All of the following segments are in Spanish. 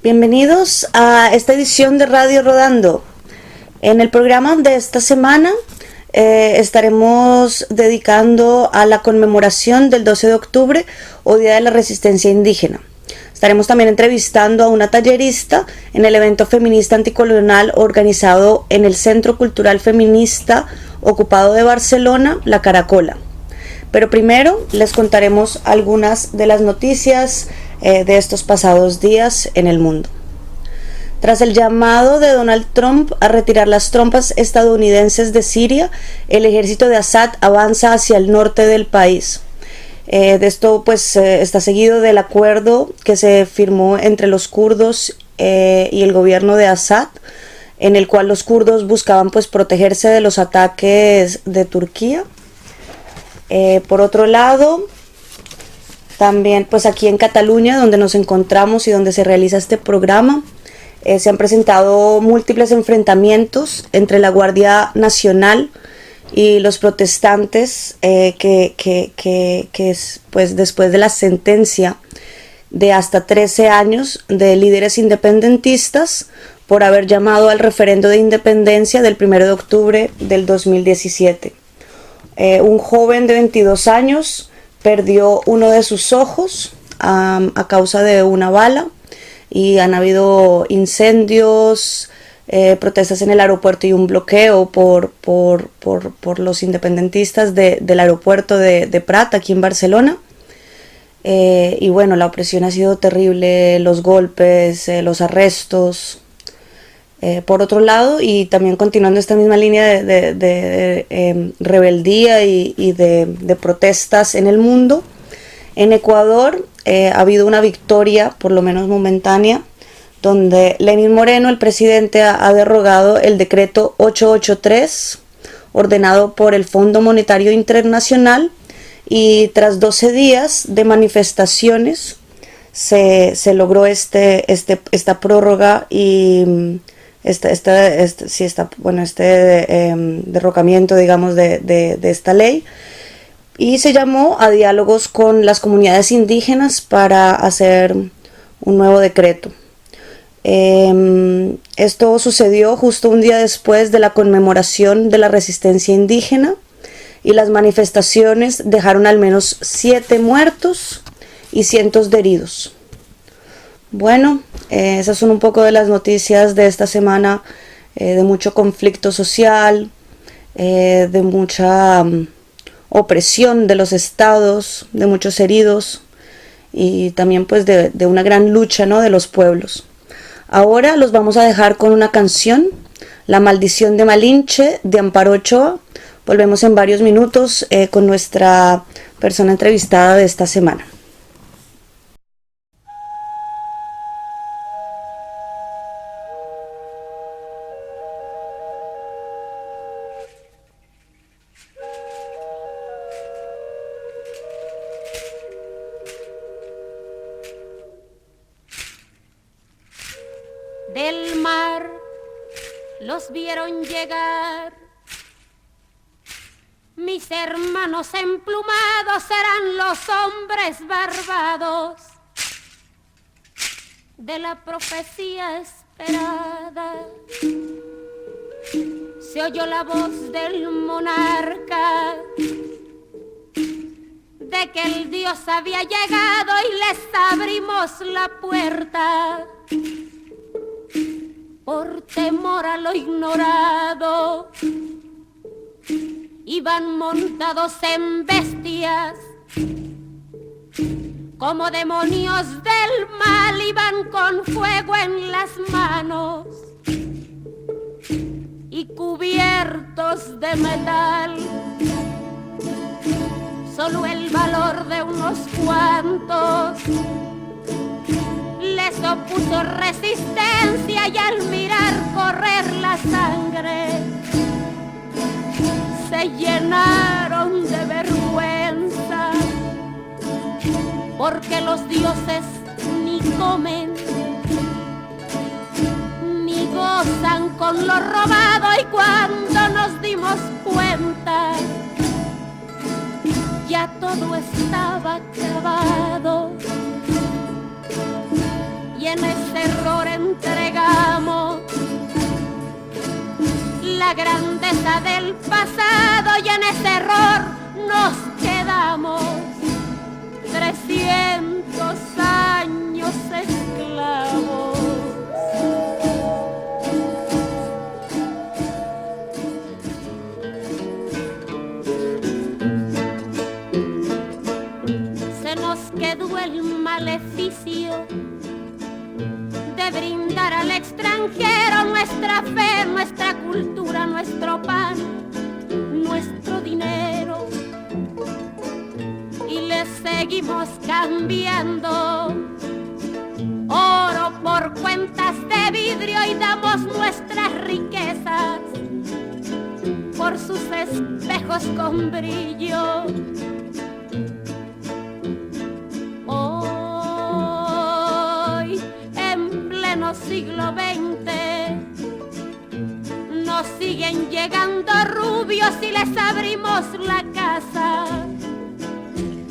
Bienvenidos a esta edición de Radio Rodando. En el programa de esta semana estaremos dedicando a la conmemoración del 12 de octubre o Día de la Resistencia Indígena. Estaremos también entrevistando a una tallerista en el evento feminista anticolonial organizado en el Centro Cultural Feminista Ocupado de Barcelona, La Caracola. Pero primero les contaremos algunas de las noticias de estos pasados días en el mundo. Tras el llamado de Donald Trump a retirar las tropas estadounidenses de Siria, el ejército de Assad avanza hacia el norte del país. De esto está seguido del acuerdo que se firmó entre los kurdos y el gobierno de Assad, en el cual los kurdos buscaban protegerse de los ataques de Turquía. Por otro lado, también aquí en Cataluña, donde nos encontramos y donde se realiza este programa, se han presentado múltiples enfrentamientos entre la Guardia Nacional y los protestantes después de la sentencia de hasta 13 años de líderes independentistas por haber llamado al referendo de independencia del 1 de octubre del 2017. Un joven de 22 años perdió uno de sus ojos a causa de una bala y han habido incendios, protestas en el aeropuerto y un bloqueo por los independentistas del aeropuerto de Prat, aquí en Barcelona. Y bueno, la opresión ha sido terrible, los golpes, los arrestos. Por otro lado, y también continuando esta misma línea de rebeldía y de protestas en el mundo, en Ecuador ha habido una victoria, por lo menos momentánea, donde Lenín Moreno, el presidente, ha derogado el decreto 883 ordenado por el Fondo Monetario Internacional, y tras 12 días de manifestaciones se logró esta prórroga y derrocamiento, digamos, de esta ley, y se llamó a diálogos con las comunidades indígenas para hacer un nuevo decreto. Esto sucedió justo un día después de la conmemoración de la resistencia indígena, y las manifestaciones dejaron al menos 7 muertos y cientos de heridos. Bueno, esas son un poco de las noticias de esta semana, de mucho conflicto social, de mucha opresión de los estados, de muchos heridos y también de una gran lucha, ¿no?, de los pueblos. Ahora los vamos a dejar con una canción, La Maldición de Malinche, de Amparo Ochoa. Volvemos en varios minutos con nuestra persona entrevistada de esta semana. Del mar los vieron llegar, mis hermanos emplumados serán los hombres barbados de la profecía esperada. Se oyó la voz del monarca de que el Dios había llegado y les abrimos la puerta. Por temor a lo ignorado, iban montados en bestias, como demonios del mal, iban con fuego en las manos y cubiertos de metal. Solo el valor de unos cuantos les opuso resistencia, y al mirar correr la sangre se llenaron de vergüenza, porque los dioses ni comen ni gozan con lo robado. Y cuando nos dimos cuenta, ya todo estaba acabado. y en ese error entregamos la grandeza del pasado y en ese error nos quedamos 300 años esclavos. Se nos quedó el maleficio de brindar al extranjero nuestra fe, nuestra cultura, nuestro pan, nuestro dinero. Y le seguimos cambiando oro por cuentas de vidrio y damos nuestras riquezas por sus espejos con brillo. Hoy, en pleno siglo XX, nos siguen llegando rubios y les abrimos la casa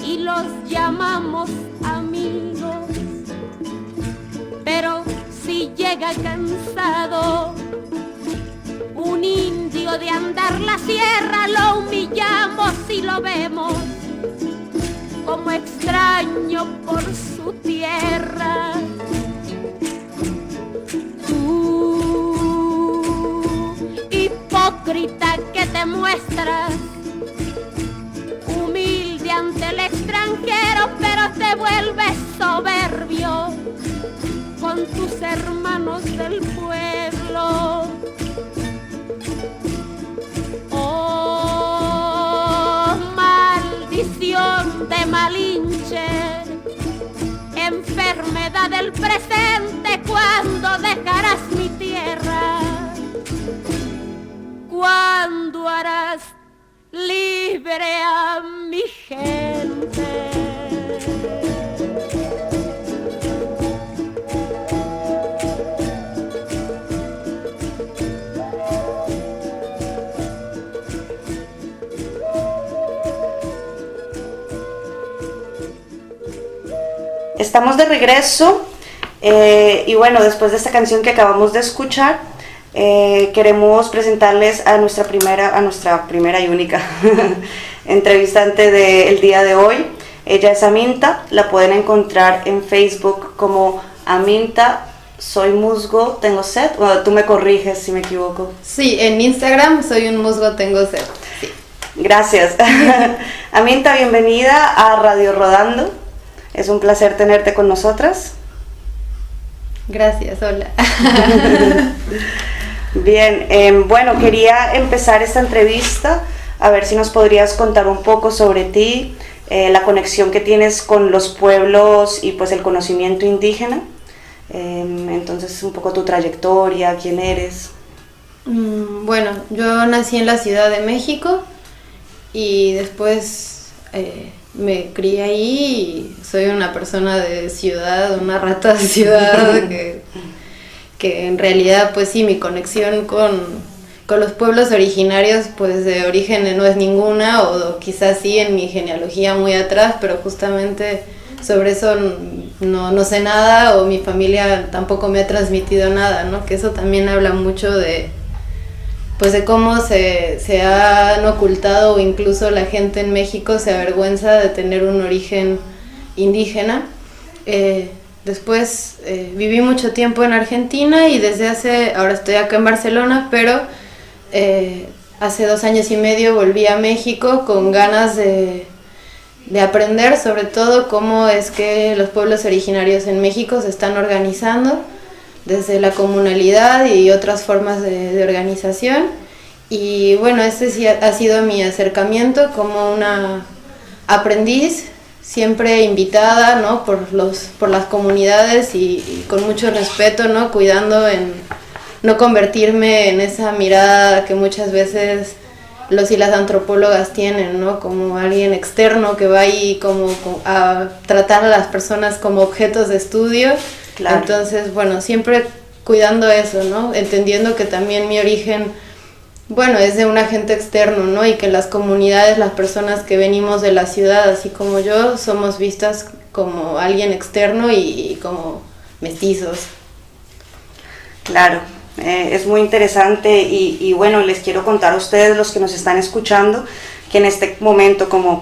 y los llamamos amigos. Pero si llega cansado un indio de andar la sierra, lo humillamos y lo vemos como extraño por su tierra. Tú, hipócrita que te muestras humilde ante el extranjero, pero te vuelves soberbio con tus hermanos del pueblo. Oh, maldición de Malinche, enfermedad del presente, ¿cuándo dejarás mi tierra? ¿Cuándo harás libre a mi gente? Estamos de regreso y bueno, después de esta canción que acabamos de escuchar, queremos presentarles a nuestra primera y única entrevistante del día de hoy. Ella es Aminta, la pueden encontrar en Facebook como Aminta, soy musgo, tengo sed. Bueno, tú me corriges si me equivoco. Sí, en Instagram soy un musgo, tengo sed. Sí. Gracias. Aminta, bienvenida a Radio Rodando. Es un placer tenerte con nosotras. Gracias, hola. Bien, bueno, quería empezar esta entrevista a ver si nos podrías contar un poco sobre ti, la conexión que tienes con los pueblos y pues el conocimiento indígena. Entonces, un poco tu trayectoria, quién eres. Bueno, yo nací en la Ciudad de México y después me crié ahí y soy una persona de ciudad, una rata de ciudad que en realidad pues sí, mi conexión con los pueblos originarios pues de origen no es ninguna, o quizás sí en mi genealogía muy atrás, pero justamente sobre eso no sé nada, o mi familia tampoco me ha transmitido nada, ¿no? Que eso también habla mucho de cómo se han ocultado, o incluso la gente en México se avergüenza de tener un origen indígena. Después viví mucho tiempo en Argentina y ahora estoy acá en Barcelona, pero hace 2 años y medio volví a México con ganas de aprender sobre todo cómo es que los pueblos originarios en México se están organizando desde la comunalidad y otras formas de organización. Y bueno, este sí ha sido mi acercamiento como una aprendiz, siempre invitada, ¿no? por las comunidades y con mucho respeto, ¿no? Cuidando en no convertirme en esa mirada que muchas veces los y las antropólogas tienen, ¿no? Como alguien externo que va ahí como a tratar a las personas como objetos de estudio. Claro. Entonces, bueno, siempre cuidando eso, ¿no? Entendiendo que también mi origen, bueno, es de un agente externo, ¿no? Y que las comunidades, las personas que venimos de la ciudad, así como yo, somos vistas como alguien externo y como mestizos. Claro, es muy interesante y bueno, les quiero contar a ustedes, los que nos están escuchando, que en este momento, como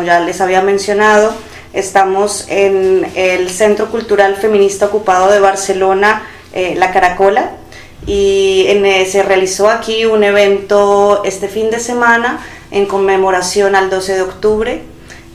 ya les había mencionado, estamos en el Centro Cultural Feminista Ocupado de Barcelona, La Caracola, y se realizó aquí un evento este fin de semana en conmemoración al 12 de octubre,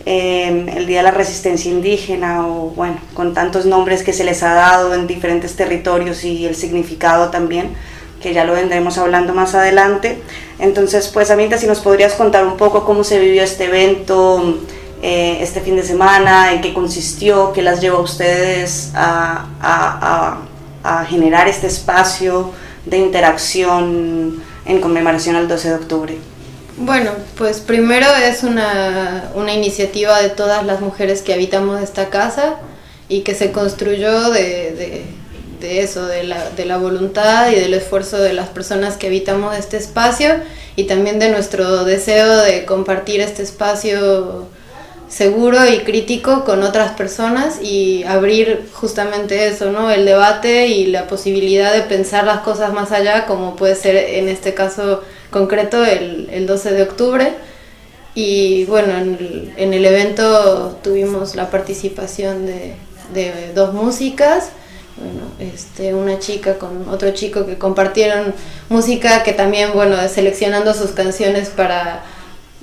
el Día de la Resistencia Indígena, o bueno, con tantos nombres que se les ha dado en diferentes territorios y el significado también, que ya lo vendremos hablando más adelante. Entonces, pues Aminta, si nos podrías contar un poco cómo se vivió este evento este fin de semana, en qué consistió, qué las llevó a ustedes a generar este espacio de interacción en conmemoración al 12 de octubre. Bueno, pues primero es una iniciativa de todas las mujeres que habitamos esta casa y que se construyó de eso, de la voluntad y del esfuerzo de las personas que habitamos este espacio, y también de nuestro deseo de compartir este espacio seguro y crítico con otras personas y abrir justamente eso, ¿no? El debate y la posibilidad de pensar las cosas más allá, como puede ser en este caso concreto el 12 de octubre. Y bueno, en el evento tuvimos la participación de dos músicas, bueno, una chica con otro chico, que compartieron música, que también, bueno, seleccionando sus canciones para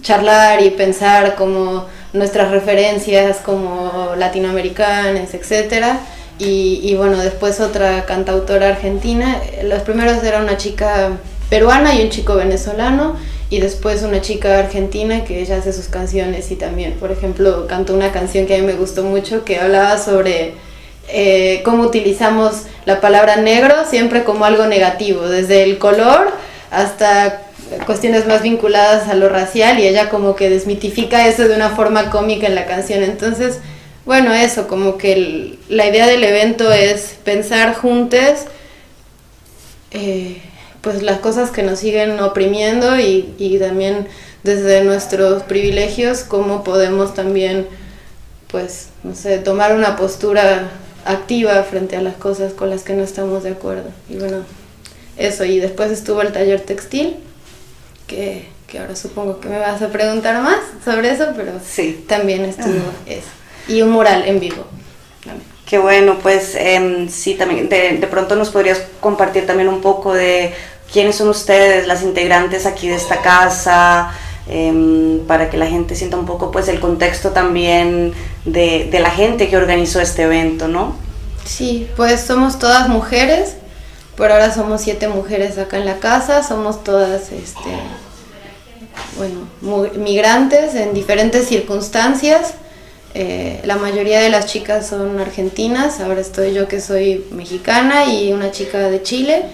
charlar y pensar como nuestras referencias como latinoamericanas, etcétera. Y bueno, después otra cantautora argentina. Los primeros era una chica peruana y un chico venezolano, y después una chica argentina que ella hace sus canciones, y también, por ejemplo, cantó una canción que a mí me gustó mucho, que hablaba sobre cómo utilizamos la palabra negro siempre como algo negativo, desde el color hasta cuestiones más vinculadas a lo racial, y ella como que desmitifica eso de una forma cómica en la canción. Entonces, bueno, eso, como que la idea del evento es pensar juntos pues las cosas que nos siguen oprimiendo, y también desde nuestros privilegios cómo podemos también, pues, no sé, tomar una postura activa frente a las cosas con las que no estamos de acuerdo. Y bueno, eso. Y después estuvo el taller textil, que ahora supongo que me vas a preguntar más sobre eso, pero sí, también estuvo eso. Y un mural en vivo también. Qué bueno, pues sí, también de pronto nos podrías compartir también un poco de quiénes son ustedes, las integrantes aquí de esta casa, para que la gente sienta un poco pues el contexto también de la gente que organizó este evento, ¿no? Sí, pues somos todas mujeres. Por ahora somos 7 mujeres acá en la casa, somos todas migrantes en diferentes circunstancias. La mayoría de las chicas son argentinas, ahora estoy yo que soy mexicana, y una chica de Chile.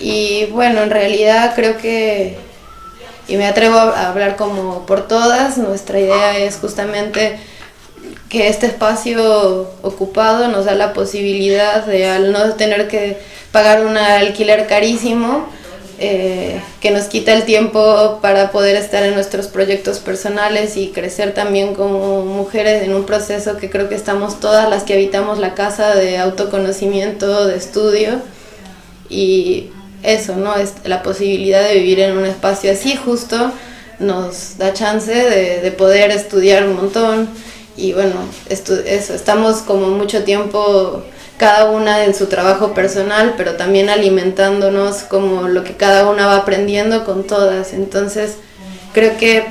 Y bueno, en realidad creo que, y me atrevo a hablar como por todas, nuestra idea es justamente que este espacio ocupado nos da la posibilidad de, al no tener que pagar un alquiler carísimo, que nos quita el tiempo para poder estar en nuestros proyectos personales y crecer también como mujeres en un proceso que creo que estamos todas las que habitamos la casa, de autoconocimiento, de estudio. Y eso, ¿no? Es la posibilidad de vivir en un espacio así justo nos da chance de poder estudiar un montón. Y bueno, eso, estamos como mucho tiempo cada una en su trabajo personal, pero también alimentándonos como lo que cada una va aprendiendo con todas. Entonces creo que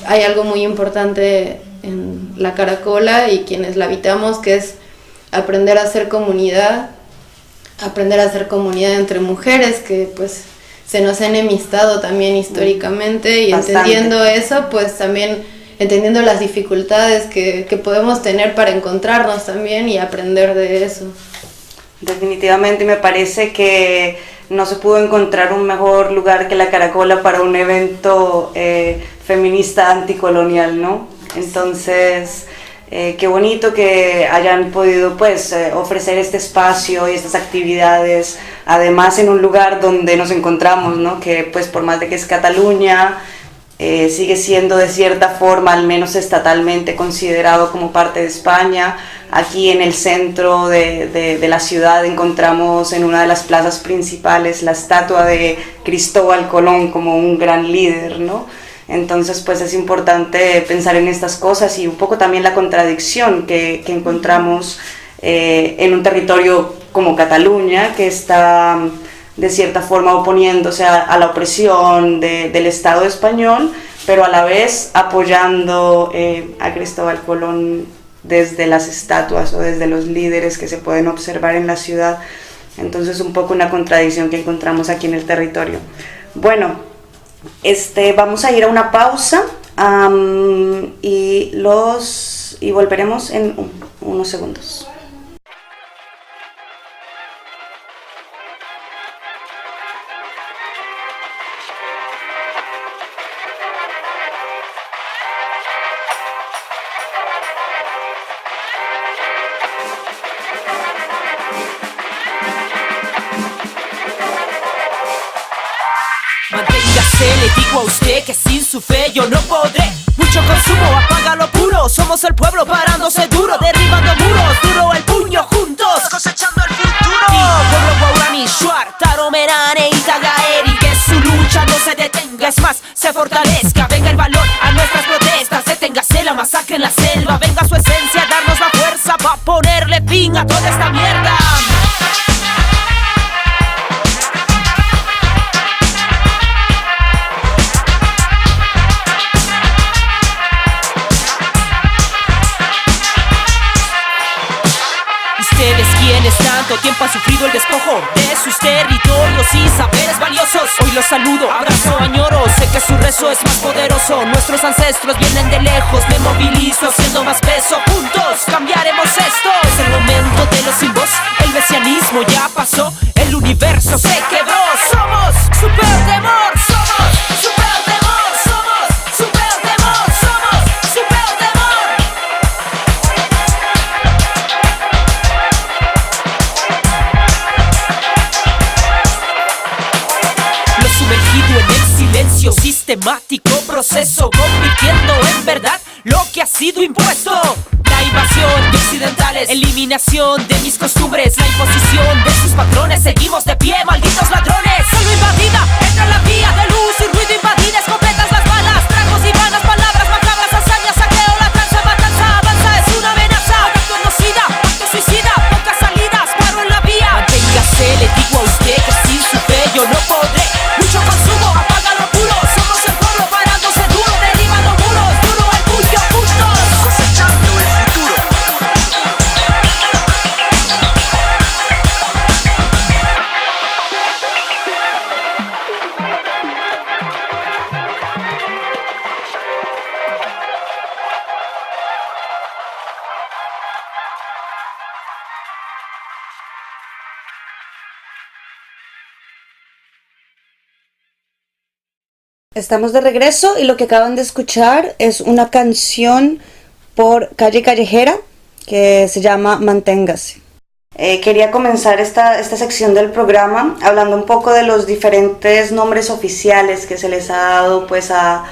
hay algo muy importante en La Caracola y quienes la habitamos, que es aprender a hacer comunidad entre mujeres, que pues se nos ha enemistado también históricamente, y bastante. Entendiendo eso, pues también entendiendo las dificultades que podemos tener para encontrarnos también y aprender de eso. Definitivamente me parece que no se pudo encontrar un mejor lugar que La Caracola para un evento feminista anticolonial, ¿no? Entonces, qué bonito que hayan podido pues ofrecer este espacio y estas actividades, además en un lugar donde nos encontramos, ¿no? Que pues por más de que es Cataluña, sigue siendo de cierta forma, al menos estatalmente, considerado como parte de España. Aquí en el centro de la ciudad encontramos en una de las plazas principales la estatua de Cristóbal Colón como un gran líder, ¿no? Entonces pues es importante pensar en estas cosas y un poco también la contradicción que encontramos en un territorio como Cataluña, que está de cierta forma oponiéndose a la opresión del Estado español, pero a la vez apoyando a Cristóbal Colón desde las estatuas o desde los líderes que se pueden observar en la ciudad. Entonces un poco una contradicción que encontramos aquí en el territorio. Bueno, vamos a ir a una pausa y volveremos en unos segundos. Le digo a usted que sin su fe yo no podré. Mucho consumo, apaga lo puro. Somos el pueblo parándose duro, derribando muros, duro el puño juntos, cosechando el futuro. Pueblo guaraní, Shuar, Taro, Merane y Tagaeri, que su lucha no se detenga, es más, se fortalezca. Venga el valor a nuestras protestas, deténgase la masacre en la selva. Venga su esencia, darnos la fuerza pa' ponerle fin a toda esta mierda. Quienes tanto tiempo han sufrido el despojo de sus territorios y saberes valiosos, hoy los saludo, abrazo, añoro, sé que su rezo es más poderoso. Nuestros ancestros vienen de lejos, me movilizo haciendo más peso. Juntos cambiaremos esto, es el momento de los sin voz. El mesianismo ya pasó, el universo se quebró. Somos su peor temor, somos su peor temor, somos su peor temor, somos su peor temor. Sumergido en el silencio, sistemático proceso, convirtiendo en verdad lo que ha sido impuesto. La invasión de occidentales, eliminación de mis costumbres, la imposición de sus patrones. Seguimos de pie, malditos ladrones. Solo invadida, entra en la vía de luz y ruido invadida, escopetas las balas, tragos y vanas palabras, macabras hazañas, saqueo, la tranza, matanza, avanza, es una amenaza. Acto genocida, acto suicida, pocas salidas, paro en la vía. Manténgase, le digo a usted que sin su fe yo no podré. Mucho consumo, apaga lo puro. Somos el pueblo parándose duro, derribando muros, duro el puño juntos, cosechando el futuro. Estamos de regreso y lo que acaban de escuchar es una canción por Calle Callejera que se llama Manténgase. Quería comenzar esta sección del programa hablando un poco de los diferentes nombres oficiales que se les ha dado pues a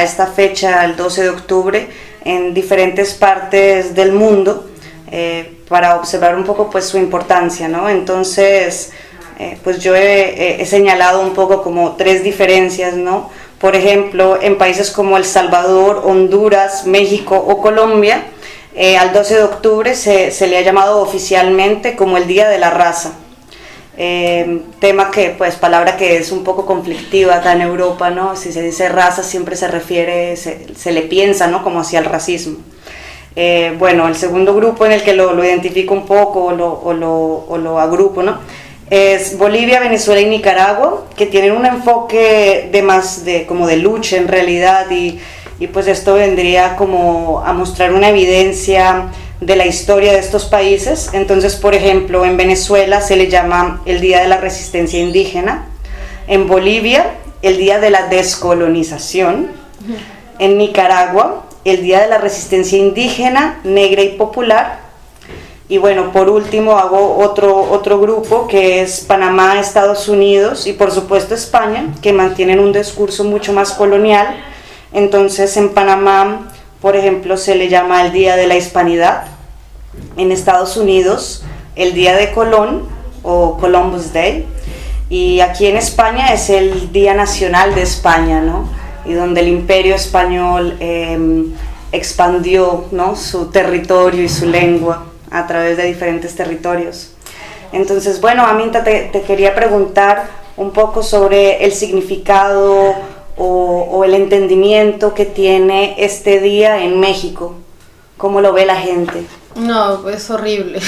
esta fecha, el 12 de octubre, en diferentes partes del mundo, para observar un poco pues su importancia, ¿no? Entonces pues yo he señalado un poco como tres diferencias, ¿no? Por ejemplo, en países como El Salvador, Honduras, México o Colombia, al 12 de octubre se le ha llamado oficialmente como el Día de la Raza. Palabra que es un poco conflictiva acá en Europa, ¿no? Si se dice raza siempre se refiere, se le piensa, ¿no? Como hacia el racismo. El segundo grupo en el que lo identifico un poco o lo agrupo, ¿no? Es Bolivia, Venezuela y Nicaragua, que tienen un enfoque como de lucha en realidad, y pues esto vendría como a mostrar una evidencia de la historia de estos países. Entonces, por ejemplo, en Venezuela se le llama el Día de la Resistencia Indígena, en Bolivia el Día de la Descolonización, en Nicaragua el Día de la Resistencia Indígena, Negra y Popular. Y bueno, por último hago otro grupo que es Panamá, Estados Unidos y por supuesto España, que mantienen un discurso mucho más colonial. Entonces en Panamá, por ejemplo, se le llama el Día de la Hispanidad, en Estados Unidos el Día de Colón o Columbus Day, y aquí en España es el Día Nacional de España, ¿no? Y donde el Imperio Español expandió, ¿no?, su territorio y su lengua a través de diferentes territorios. Entonces, bueno, Aminta, te quería preguntar un poco sobre el significado o el entendimiento que tiene este día en México. ¿Cómo lo ve la gente? No, es horrible.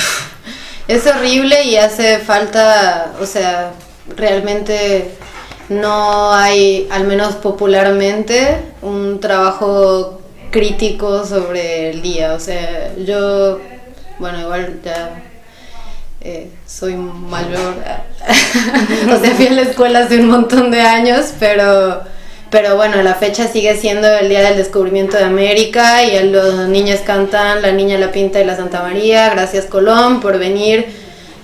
Es horrible y hace falta, o sea, realmente no hay, al menos popularmente, un trabajo crítico sobre el día. O sea, yo, bueno, igual ya soy mayor, o sea, fui a la escuela hace un montón de años, pero bueno, la fecha sigue siendo el Día del Descubrimiento de América y los niños cantan La Niña, la Pinta y la Santa María, gracias Colón por venir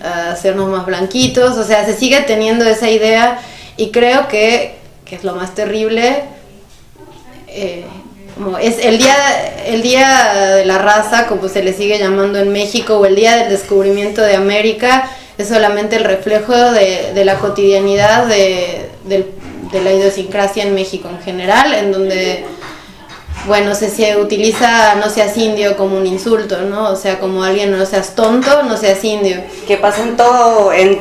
a hacernos más blanquitos. O sea, se sigue teniendo esa idea y creo que es lo más terrible, como es el día de la raza, como se le sigue llamando en México, o el Día del Descubrimiento de América, es solamente el reflejo de la cotidianidad de la idiosincrasia en México en general, en donde, bueno, se utiliza no seas indio como un insulto, ¿no? O sea, como alguien, no seas tonto, no seas indio. Que pasa en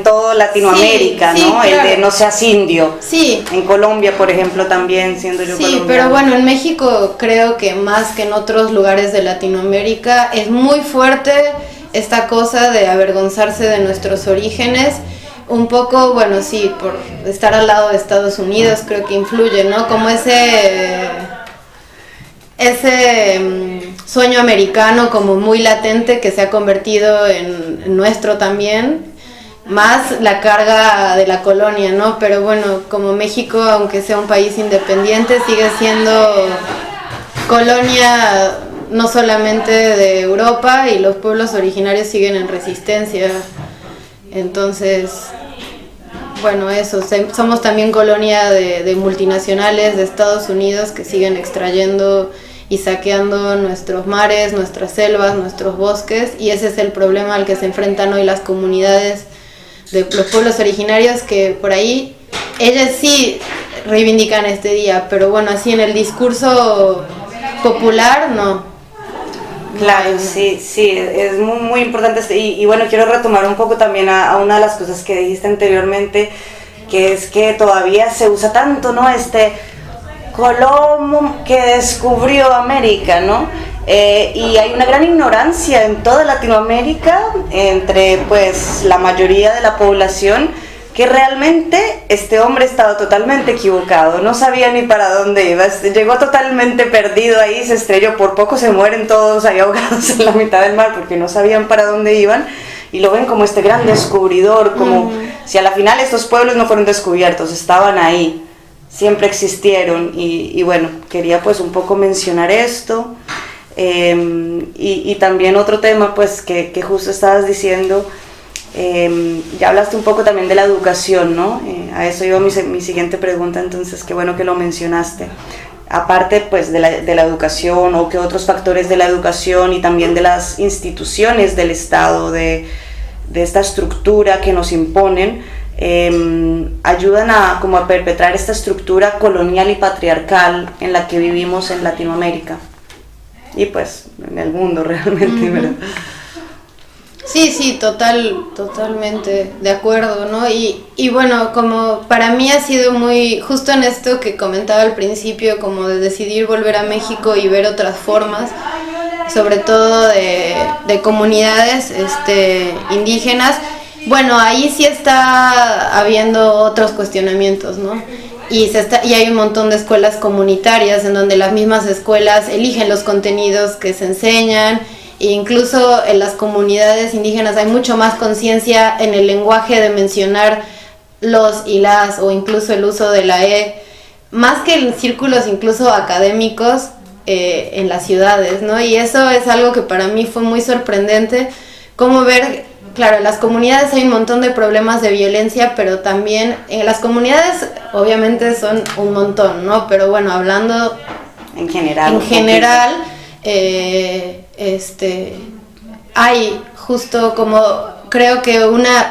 todo Latinoamérica, sí, ¿no? Sí, claro. El de no seas indio. Sí. En Colombia, por ejemplo, también, siendo yo colombiana. Sí, pero bueno, en México creo que más que en otros lugares de Latinoamérica es muy fuerte esta cosa de avergonzarse de nuestros orígenes. Un poco, bueno, sí, por estar al lado de Estados Unidos creo que influye, ¿no? Como ese sueño americano como muy latente que se ha convertido en nuestro también, más la carga de la colonia, ¿no? Pero bueno, como México, aunque sea un país independiente, sigue siendo colonia no solamente de Europa, y los pueblos originarios siguen en resistencia. Entonces, bueno, eso, somos también colonia de multinacionales de Estados Unidos que siguen extrayendo y saqueando nuestros mares, nuestras selvas, nuestros bosques, y ese es el problema al que se enfrentan hoy las comunidades de los pueblos originarios, que por ahí ellas sí reivindican este día, pero bueno, así en el discurso popular no. Claro, sí, es muy, muy importante. Y bueno, quiero retomar un poco también a una de las cosas que dijiste anteriormente, que es que todavía se usa tanto, ¿no? Colón que descubrió América, ¿no? Y hay una gran ignorancia en toda Latinoamérica, entre pues la mayoría de la población, que realmente este hombre estaba totalmente equivocado, no sabía ni para dónde iba, llegó totalmente perdido ahí, se estrelló, por poco se mueren todos ahí ahogados en la mitad del mar porque no sabían para dónde iban, y lo ven como este gran descubridor, como si a la final estos pueblos no fueron descubiertos, estaban ahí, siempre existieron, y bueno, quería pues un poco mencionar esto, y también otro tema pues que justo estabas diciendo. Ya hablaste un poco también de la educación, ¿no? A eso iba mi siguiente pregunta, entonces qué bueno que lo mencionaste. Aparte pues de la educación, o qué otros factores de la educación y también de las instituciones del Estado, de esta estructura que nos imponen, ayudan a perpetrar esta estructura colonial y patriarcal en la que vivimos en Latinoamérica y pues en el mundo realmente, ¿verdad? Sí, totalmente de acuerdo, ¿no? Y bueno, como para mí ha sido muy, justo en esto que comentaba al principio, como de decidir volver a México y ver otras formas, sobre todo de comunidades indígenas, bueno, ahí sí está habiendo otros cuestionamientos, ¿no? Y hay un montón de escuelas comunitarias en donde las mismas escuelas eligen los contenidos que se enseñan. E incluso en las comunidades indígenas hay mucho más conciencia en el lenguaje de mencionar los y las, o incluso el uso de la más que en círculos incluso académicos en las ciudades, ¿no? Y eso es algo que para mí fue muy sorprendente, como ver, claro, en las comunidades hay un montón de problemas de violencia, pero también en las comunidades obviamente son un montón, ¿no? Pero bueno, hablando hay justo como, creo que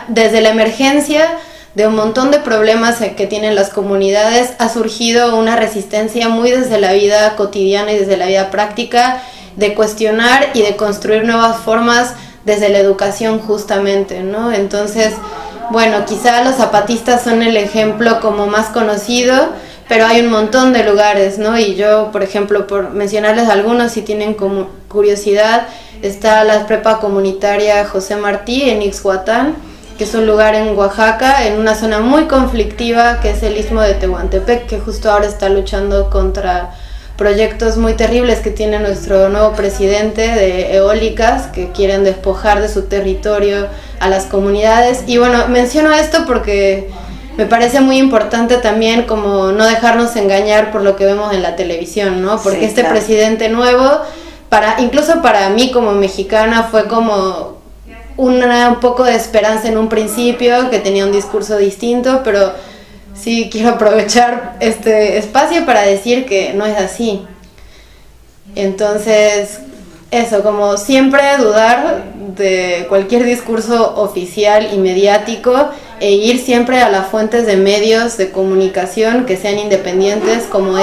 desde la emergencia de un montón de problemas que tienen las comunidades, ha surgido una resistencia muy desde la vida cotidiana y desde la vida práctica, de cuestionar y de construir nuevas formas desde la educación justamente, ¿no? Entonces, bueno, quizá los zapatistas son el ejemplo como más conocido, pero hay un montón de lugares, ¿no? Y yo, por ejemplo, por mencionarles algunos, si tienen como curiosidad, está la prepa comunitaria José Martí en Ixhuatán, que es un lugar en Oaxaca, en una zona muy conflictiva, que es el Istmo de Tehuantepec, que justo ahora está luchando contra proyectos muy terribles que tiene nuestro nuevo presidente de eólicas, que quieren despojar de su territorio a las comunidades. Y bueno, menciono esto porque me parece muy importante también como no dejarnos engañar por lo que vemos en la televisión, ¿no? Porque sí, claro, presidente nuevo, incluso para mí como mexicana, fue como un poco de esperanza en un principio, que tenía un discurso distinto, pero sí quiero aprovechar este espacio para decir que no es así. Entonces, eso, como siempre dudar de cualquier discurso oficial y mediático e ir siempre a las fuentes de medios de comunicación que sean independientes como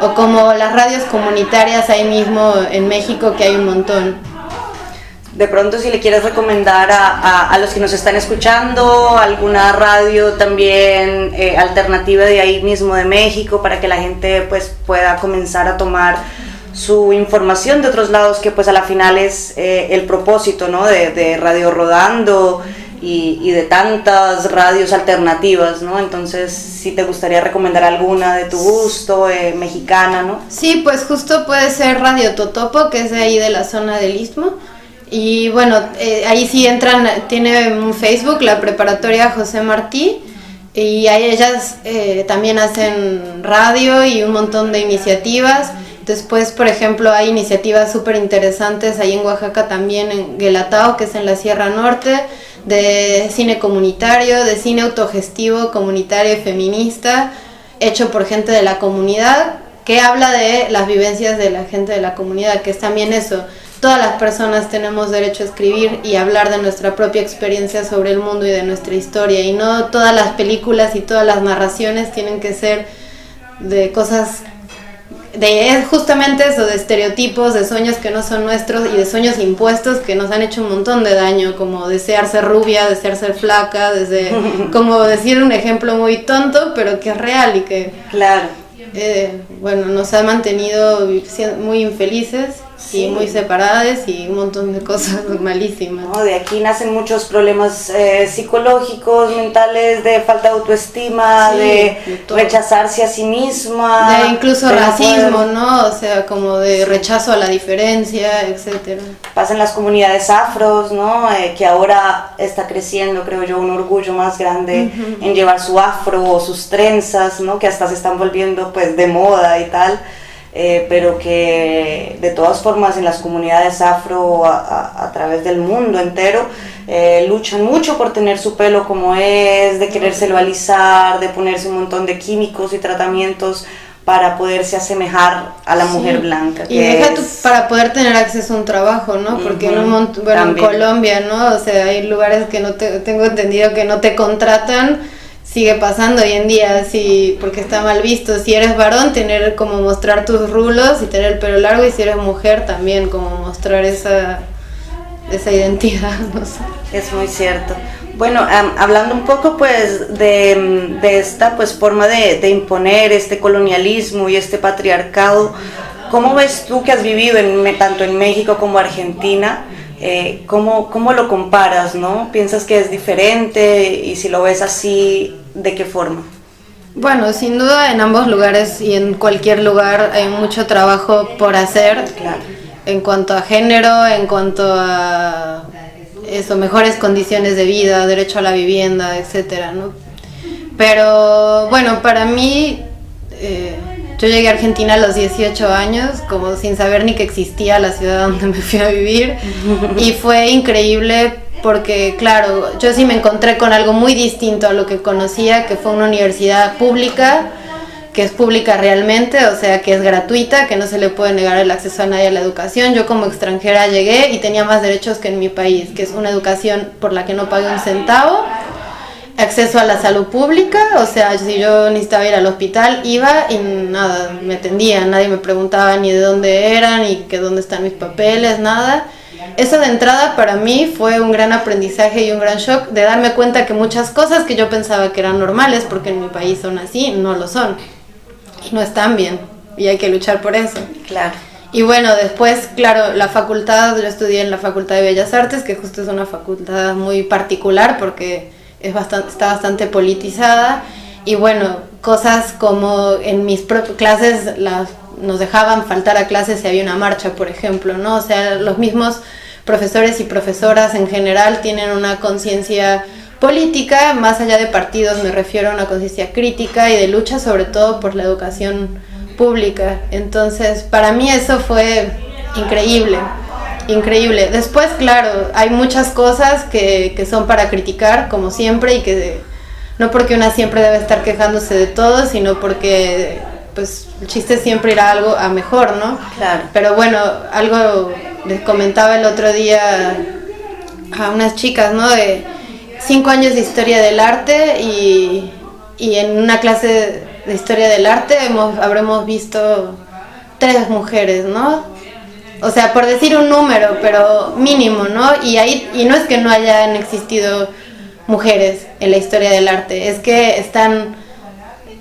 o como las radios comunitarias ahí mismo en México, que hay un montón. De pronto, si le quieres recomendar a los que nos están escuchando alguna radio también alternativa de ahí mismo de México, para que la gente pues pueda comenzar a tomar su información de otros lados, que pues a la final es el propósito, ¿no? de Radio Rodando y de tantas radios alternativas, ¿no? Entonces, si te gustaría recomendar alguna de tu gusto, mexicana, ¿no? Sí, pues justo puede ser Radio Totopo, que es de ahí de la zona del Istmo. Y bueno, ahí sí tiene un Facebook, la preparatoria José Martí, y ahí ellas también hacen radio y un montón de iniciativas. Después, por ejemplo, hay iniciativas súper interesantes ahí en Oaxaca también, en Guelatao, que es en la Sierra Norte, de cine comunitario, de cine autogestivo, comunitario y feminista, hecho por gente de la comunidad, que habla de las vivencias de la gente de la comunidad, que es también eso. Todas las personas tenemos derecho a escribir y hablar de nuestra propia experiencia sobre el mundo y de nuestra historia, y no todas las películas y todas las narraciones tienen que ser de cosas, justamente eso, de estereotipos, de sueños que no son nuestros y de sueños impuestos que nos han hecho un montón de daño, como desear ser rubia, desear ser flaca, como decir un ejemplo muy tonto, pero que es real y que, claro, bueno, nos ha mantenido muy infelices. Sí, y muy separadas y un montón de cosas malísimas. No, de aquí nacen muchos problemas psicológicos, mentales, de falta de autoestima, sí, de rechazarse a sí misma. De incluso de racismo, ¿no? O sea, como de rechazo a la diferencia, etcétera. Pasa en las comunidades afros, ¿no? Que ahora está creciendo, creo yo, un orgullo más grande en llevar su afro o sus trenzas, ¿no? Que hasta se están volviendo pues de moda y tal. Pero que de todas formas en las comunidades afro a través del mundo entero luchan mucho por tener su pelo como es, de querérselo alisar, de ponerse un montón de químicos y tratamientos para poderse asemejar a la mujer blanca. Y para poder tener acceso a un trabajo, ¿no? Porque en Colombia, ¿no? O sea, hay lugares que tengo entendido que no te contratan. Sigue pasando hoy en día, sí, porque está mal visto. Si eres varón, tener como mostrar tus rulos y tener el pelo largo, y si eres mujer también como mostrar esa identidad, no sé. Es muy cierto. Bueno, hablando un poco pues de esta pues forma de imponer este colonialismo y este patriarcado, ¿cómo ves tú que has vivido tanto en México como Argentina? ¿Cómo lo comparas, no? ¿Piensas que es diferente? Y si lo ves así, ¿de qué forma? Bueno, sin duda en ambos lugares y en cualquier lugar hay mucho trabajo por hacer, claro, en cuanto a género, en cuanto a eso, mejores condiciones de vida, derecho a la vivienda, etcétera, ¿no? Pero bueno, para mí, yo llegué a Argentina a los 18 años, como sin saber ni que existía la ciudad donde me fui a vivir, y fue increíble porque, claro, yo sí me encontré con algo muy distinto a lo que conocía, que fue una universidad pública, que es pública realmente, o sea, que es gratuita, que no se le puede negar el acceso a nadie a la educación. Yo como extranjera llegué y tenía más derechos que en mi país, que es una educación por la que no pagué un centavo, acceso a la salud pública, o sea, si yo necesitaba ir al hospital, iba y nada, me atendían, nadie me preguntaba ni de dónde eran, ni que dónde están mis papeles, nada. Eso de entrada para mí fue un gran aprendizaje y un gran shock de darme cuenta que muchas cosas que yo pensaba que eran normales, porque en mi país son así, no lo son. Y no están bien, y hay que luchar por eso. Claro. Y bueno, después, claro, la facultad, yo estudié en la Facultad de Bellas Artes, que justo es una facultad muy particular porque está bastante politizada. Y bueno, cosas como en mis clases nos dejaban faltar a clases si había una marcha, por ejemplo, ¿no? O sea, los mismos profesores y profesoras en general tienen una conciencia política, más allá de partidos, me refiero a una conciencia crítica y de lucha sobre todo por la educación pública. Entonces, para mí eso fue increíble, increíble. Después, claro, hay muchas cosas que son para criticar, como siempre, y que no porque una siempre debe estar quejándose de todo, sino porque pues el chiste es siempre ir a algo a mejor, ¿no? Claro. Pero bueno, algo les comentaba el otro día a unas chicas, ¿no? De 5 años de historia del arte y en una clase de historia del arte habremos visto 3 mujeres, ¿no? O sea, por decir un número, pero mínimo, ¿no? Y no es que no hayan existido mujeres en la historia del arte, es que están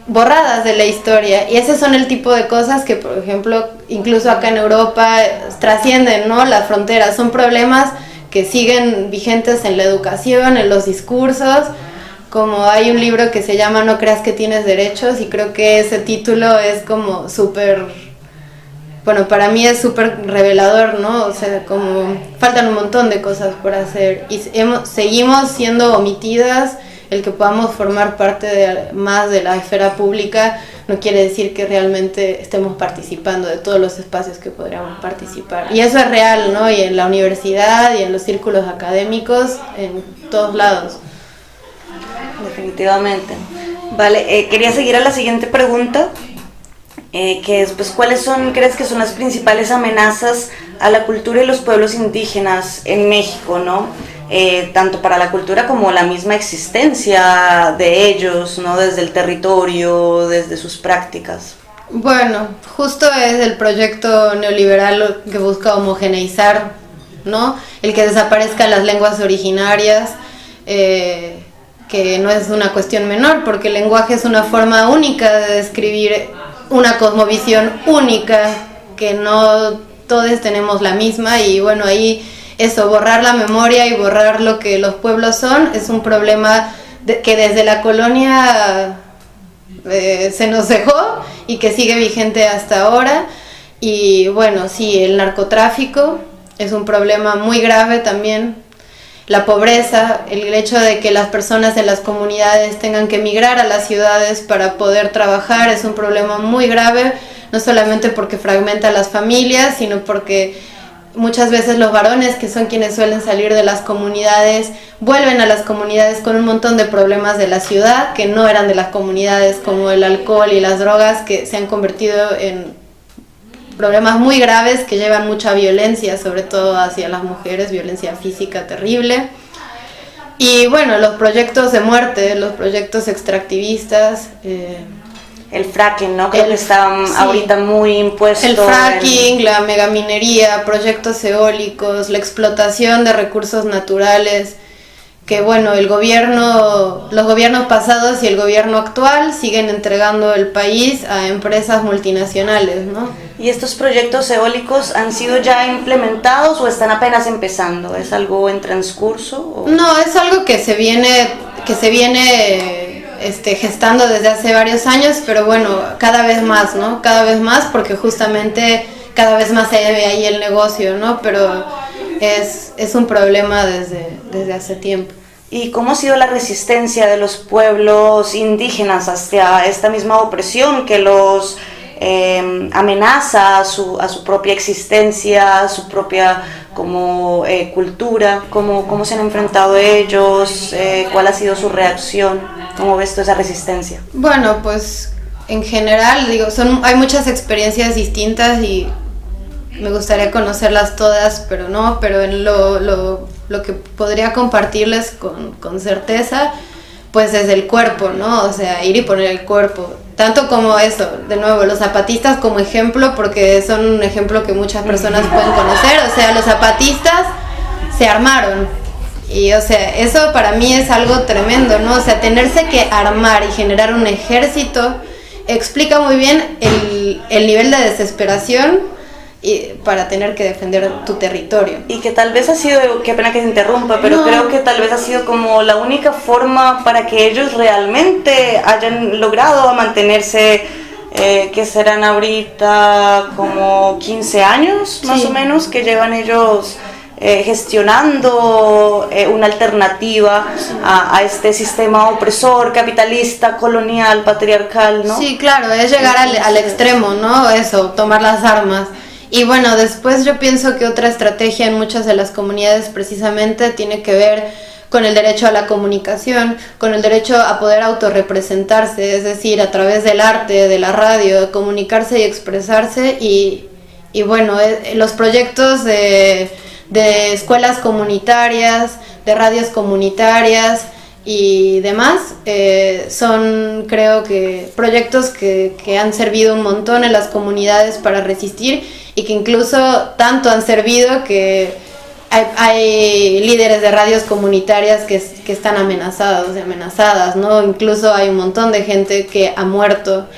borradas de la historia, y esos son el tipo de cosas que, por ejemplo, incluso acá en Europa trascienden, ¿no?, las fronteras. Son problemas que siguen vigentes en la educación, en los discursos, como hay un libro que se llama No creas que tienes derechos, y creo que ese título es como súper, bueno, para mí es súper revelador, ¿no? O sea, como faltan un montón de cosas por hacer y seguimos siendo omitidas. El que podamos formar parte más de la esfera pública no quiere decir que realmente estemos participando de todos los espacios que podríamos participar. Y eso es real, ¿no? Y en la universidad y en los círculos académicos, en todos lados. Definitivamente. Vale, quería seguir a la siguiente pregunta, que es, pues, ¿cuáles crees que son las principales amenazas a la cultura y los pueblos indígenas en México, ¿no? Tanto para la cultura como la misma existencia de ellos, ¿no? Desde el territorio, desde sus prácticas. Bueno, justo es el proyecto neoliberal que busca homogeneizar, ¿no? El que desaparezcan las lenguas originarias, que no es una cuestión menor, porque el lenguaje es una forma única de describir una cosmovisión única, que no todos tenemos la misma, y bueno, ahí eso, borrar la memoria y borrar lo que los pueblos son, es un problema que desde la colonia se nos dejó y que sigue vigente hasta ahora. Y bueno, sí, el narcotráfico es un problema muy grave también, la pobreza, el hecho de que las personas en las comunidades tengan que emigrar a las ciudades para poder trabajar es un problema muy grave, no solamente porque fragmenta a las familias, sino porque muchas veces los varones, que son quienes suelen salir de las comunidades, vuelven a las comunidades con un montón de problemas de la ciudad que no eran de las comunidades, como el alcohol y las drogas, que se han convertido en problemas muy graves que llevan mucha violencia, sobre todo hacia las mujeres, violencia física terrible. Y bueno, los proyectos de muerte, los proyectos extractivistas, el fracking, ¿no? Creo que está ahorita muy impuesto. El fracking, la megaminería, proyectos eólicos, la explotación de recursos naturales, que bueno, los gobiernos pasados y el gobierno actual siguen entregando el país a empresas multinacionales, ¿no? ¿Y estos proyectos eólicos han sido ya implementados o están apenas empezando? ¿Es algo en transcurso? ¿O? No, es algo que se viene gestando desde hace varios años, pero bueno, cada vez más, ¿no? Cada vez más, porque justamente cada vez más se ve ahí el negocio, ¿no? Pero es un problema desde hace tiempo. ¿Y cómo ha sido la resistencia de los pueblos indígenas hacia esta misma opresión que los amenaza a su propia existencia, a su propia cultura? ¿Cómo se han enfrentado ellos? ¿Cuál ha sido su reacción? ¿Cómo ves tú esa resistencia? Bueno, pues en general, digo, hay muchas experiencias distintas y me gustaría conocerlas todas, pero en lo que podría compartirles con certeza, pues es el cuerpo, ¿no? O sea, ir y poner el cuerpo. Tanto como eso, de nuevo, los zapatistas como ejemplo, porque son un ejemplo que muchas personas pueden conocer. O sea, los zapatistas se armaron. Y, o sea, eso para mí es algo tremendo, ¿no? O sea, tenerse que armar y generar un ejército explica muy bien el nivel de desesperación para tener que defender tu territorio. Y que tal vez ha sido, qué pena que se interrumpa, pero creo que tal vez ha sido como la única forma para que ellos realmente hayan logrado mantenerse, que serán ahorita como 15 años más o menos, que llevan ellos gestionando una alternativa a este sistema opresor, capitalista, colonial, patriarcal, ¿no? Sí, claro, es llegar al extremo, ¿no? Eso, tomar las armas. Y bueno, después yo pienso que otra estrategia en muchas de las comunidades precisamente tiene que ver con el derecho a la comunicación, con el derecho a poder autorrepresentarse, es decir, a través del arte, de la radio, comunicarse y expresarse. Y bueno, los proyectos de escuelas comunitarias, de radios comunitarias y demás, son, creo que, proyectos que han servido un montón en las comunidades para resistir, y que incluso tanto han servido que hay líderes de radios comunitarias que están amenazadas, ¿no? Incluso hay un montón de gente que ha muerto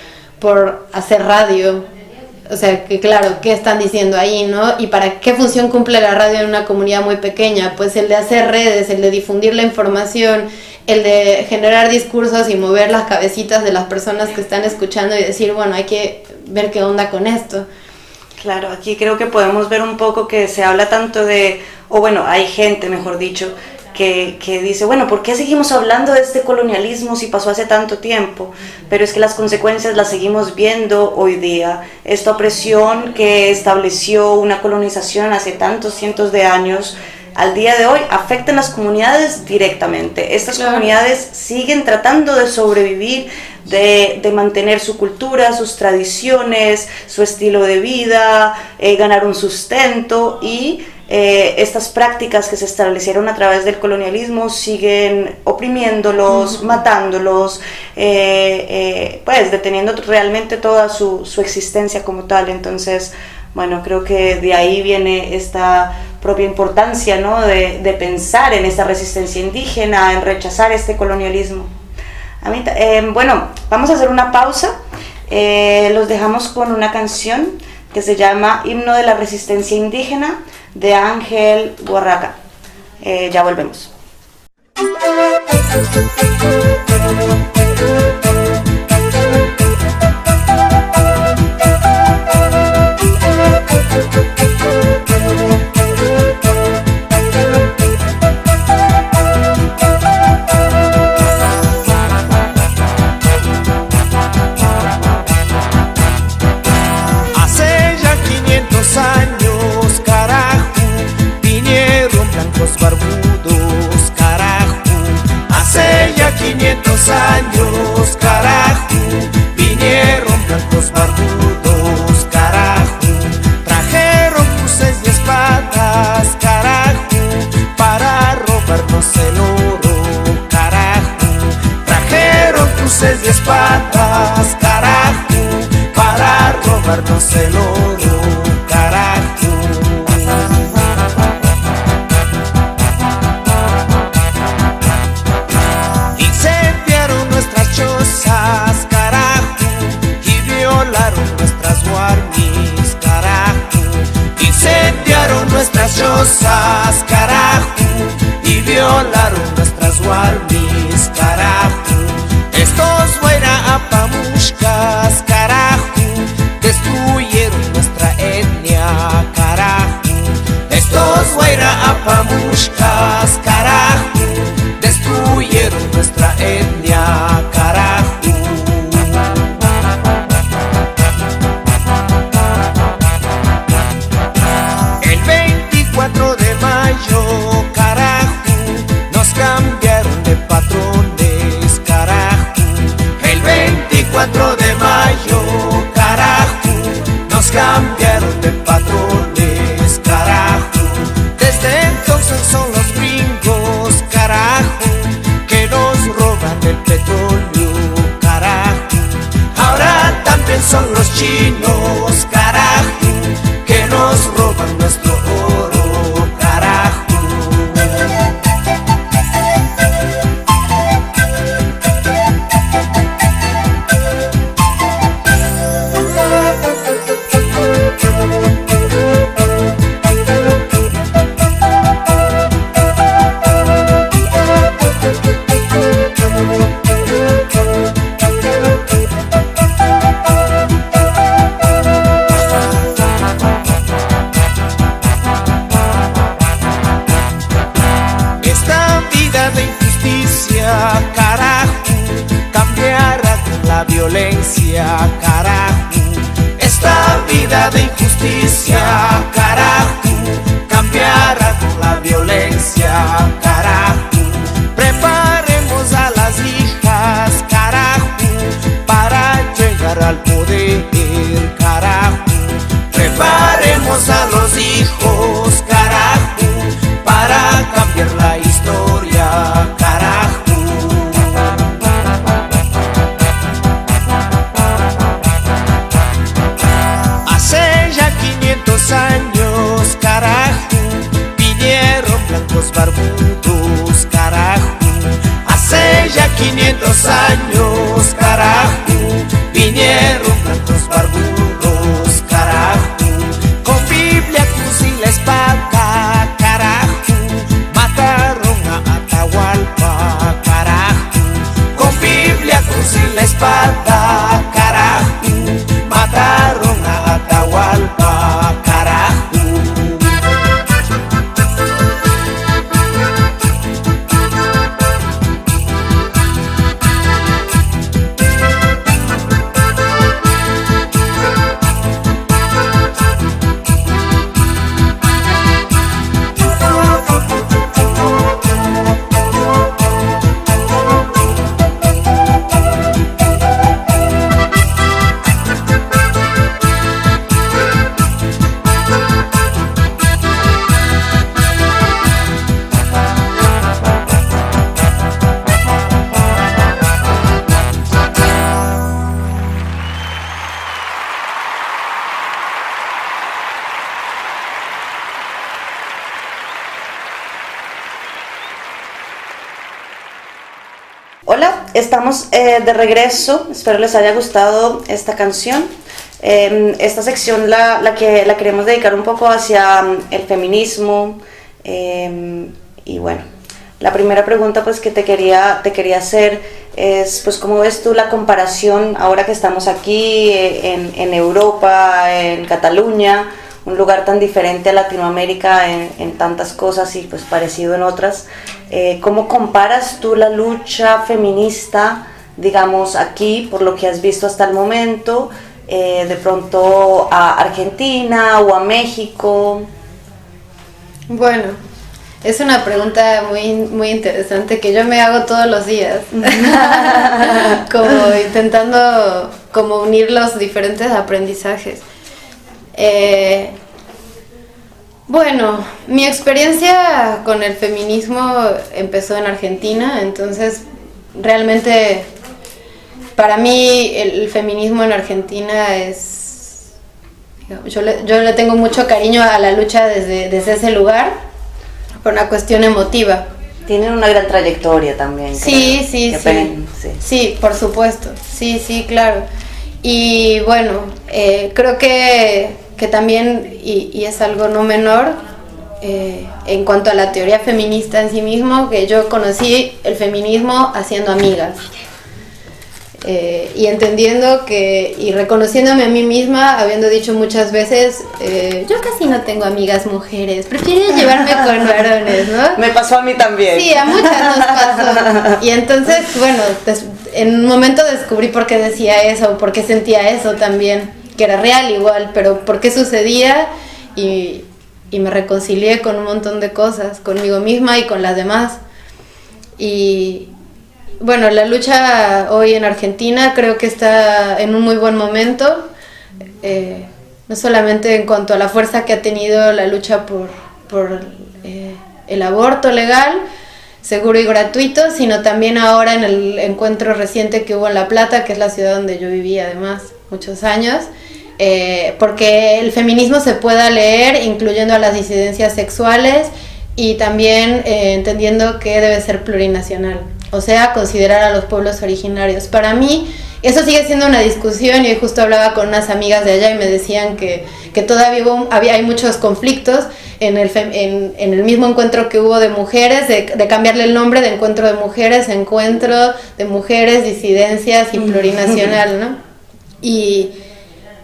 por hacer radio. O sea, que claro, ¿qué están diciendo ahí, no? ¿Y para qué función cumple la radio en una comunidad muy pequeña? Pues el de hacer redes, el de difundir la información, el de generar discursos y mover las cabecitas de las personas que están escuchando y decir, bueno, hay que ver qué onda con esto. Claro, aquí creo que podemos ver un poco que se habla tanto hay gente, mejor dicho, que dice, bueno, ¿por qué seguimos hablando de este colonialismo si pasó hace tanto tiempo? Pero es que las consecuencias las seguimos viendo hoy día. Esta opresión que estableció una colonización hace tantos cientos de años, al día de hoy afectan las comunidades directamente. Estas comunidades siguen tratando de sobrevivir, de mantener su cultura, sus tradiciones, su estilo de vida, ganar un sustento, y estas prácticas que se establecieron a través del colonialismo siguen oprimiéndolos, matándolos, pues deteniendo realmente toda su existencia como tal. Entonces, bueno, creo que de ahí viene esta propia importancia, ¿no? de pensar en esta resistencia indígena, en rechazar este colonialismo. Bueno, vamos a hacer una pausa. Los dejamos con una canción que se llama Himno de la Resistencia Indígena, de Ángel Guarraca. Ya volvemos. Años, carajo, vinieron blancos barbudos, carajo. Hace ya 500 años, carajo, vinieron blancos barbudos, carajo. Trajeron cruces y espadas, carajo, para robarnos el oro, carajo. Trajeron cruces y espadas, carajo, para robarnos el oro. Incendiaron nuestras chozas, carajo, y violaron nuestras guarnis, carajo. Incendiaron nuestras chozas, carajo, y violaron nuestras guarnis, carajo. Estos fuera apamushkas, carajo, destruyeron nuestra etnia, carajo. Estos fuera apamushkas, carajo, destruyeron nuestra etnia, carajo. El 24 de mayo, 500 años, carajo, vinieron tantos barbudos, carajo, con Biblia, cruz y la espada, carajo, mataron a Atahualpa, carajo, con Biblia, cruz y la espada, carajo, mataron a Atahualpa, carajo. Hola, estamos de regreso, espero les haya gustado esta canción. Esta sección la queremos dedicar un poco hacia el feminismo y bueno, la primera pregunta pues que te quería hacer es pues ¿cómo ves tú la comparación ahora que estamos aquí en Europa, en Cataluña, un lugar tan diferente a Latinoamérica en tantas cosas y pues parecido en otras? ¿Cómo comparas tú la lucha feminista, digamos, aquí, por lo que has visto hasta el momento, de pronto a Argentina o a México? Bueno, es una pregunta muy interesante que yo me hago todos los días, como intentando como unir los diferentes aprendizajes. Bueno, mi experiencia con el feminismo empezó en Argentina, entonces realmente para mí el feminismo en Argentina es... Yo le tengo mucho cariño a la lucha desde ese lugar, por una cuestión emotiva. Tienen una gran trayectoria también. Sí, sí, por supuesto, sí, claro. Y bueno, creo que también, y es algo no menor, en cuanto a la teoría feminista en sí mismo, que yo conocí el feminismo haciendo amigas. Y entendiendo que, y reconociéndome a mí misma, habiendo dicho muchas veces, yo casi no tengo amigas mujeres, prefiero llevarme con varones, ¿no? Me pasó a mí también. Sí, a muchas nos pasó. Y entonces, bueno, en un momento descubrí por qué decía eso, por qué sentía eso también, que era real igual, pero por qué sucedía, y me reconcilié con un montón de cosas, conmigo misma y con las demás. Y bueno, la lucha hoy en Argentina creo que está en un muy buen momento, no solamente en cuanto a la fuerza que ha tenido la lucha por el aborto legal, seguro y gratuito, sino también ahora en el encuentro reciente que hubo en La Plata, que es la ciudad donde yo viví además muchos años, porque el feminismo se pueda leer incluyendo a las disidencias sexuales y también entendiendo que debe ser plurinacional, o sea, considerar a los pueblos originarios. Para mí, eso sigue siendo una discusión, y hoy justo hablaba con unas amigas de allá y me decían que todavía hay muchos conflictos en el mismo encuentro que hubo de mujeres, de cambiarle el nombre de encuentro de mujeres, encuentro de mujeres, disidencias y plurinacional, ¿no?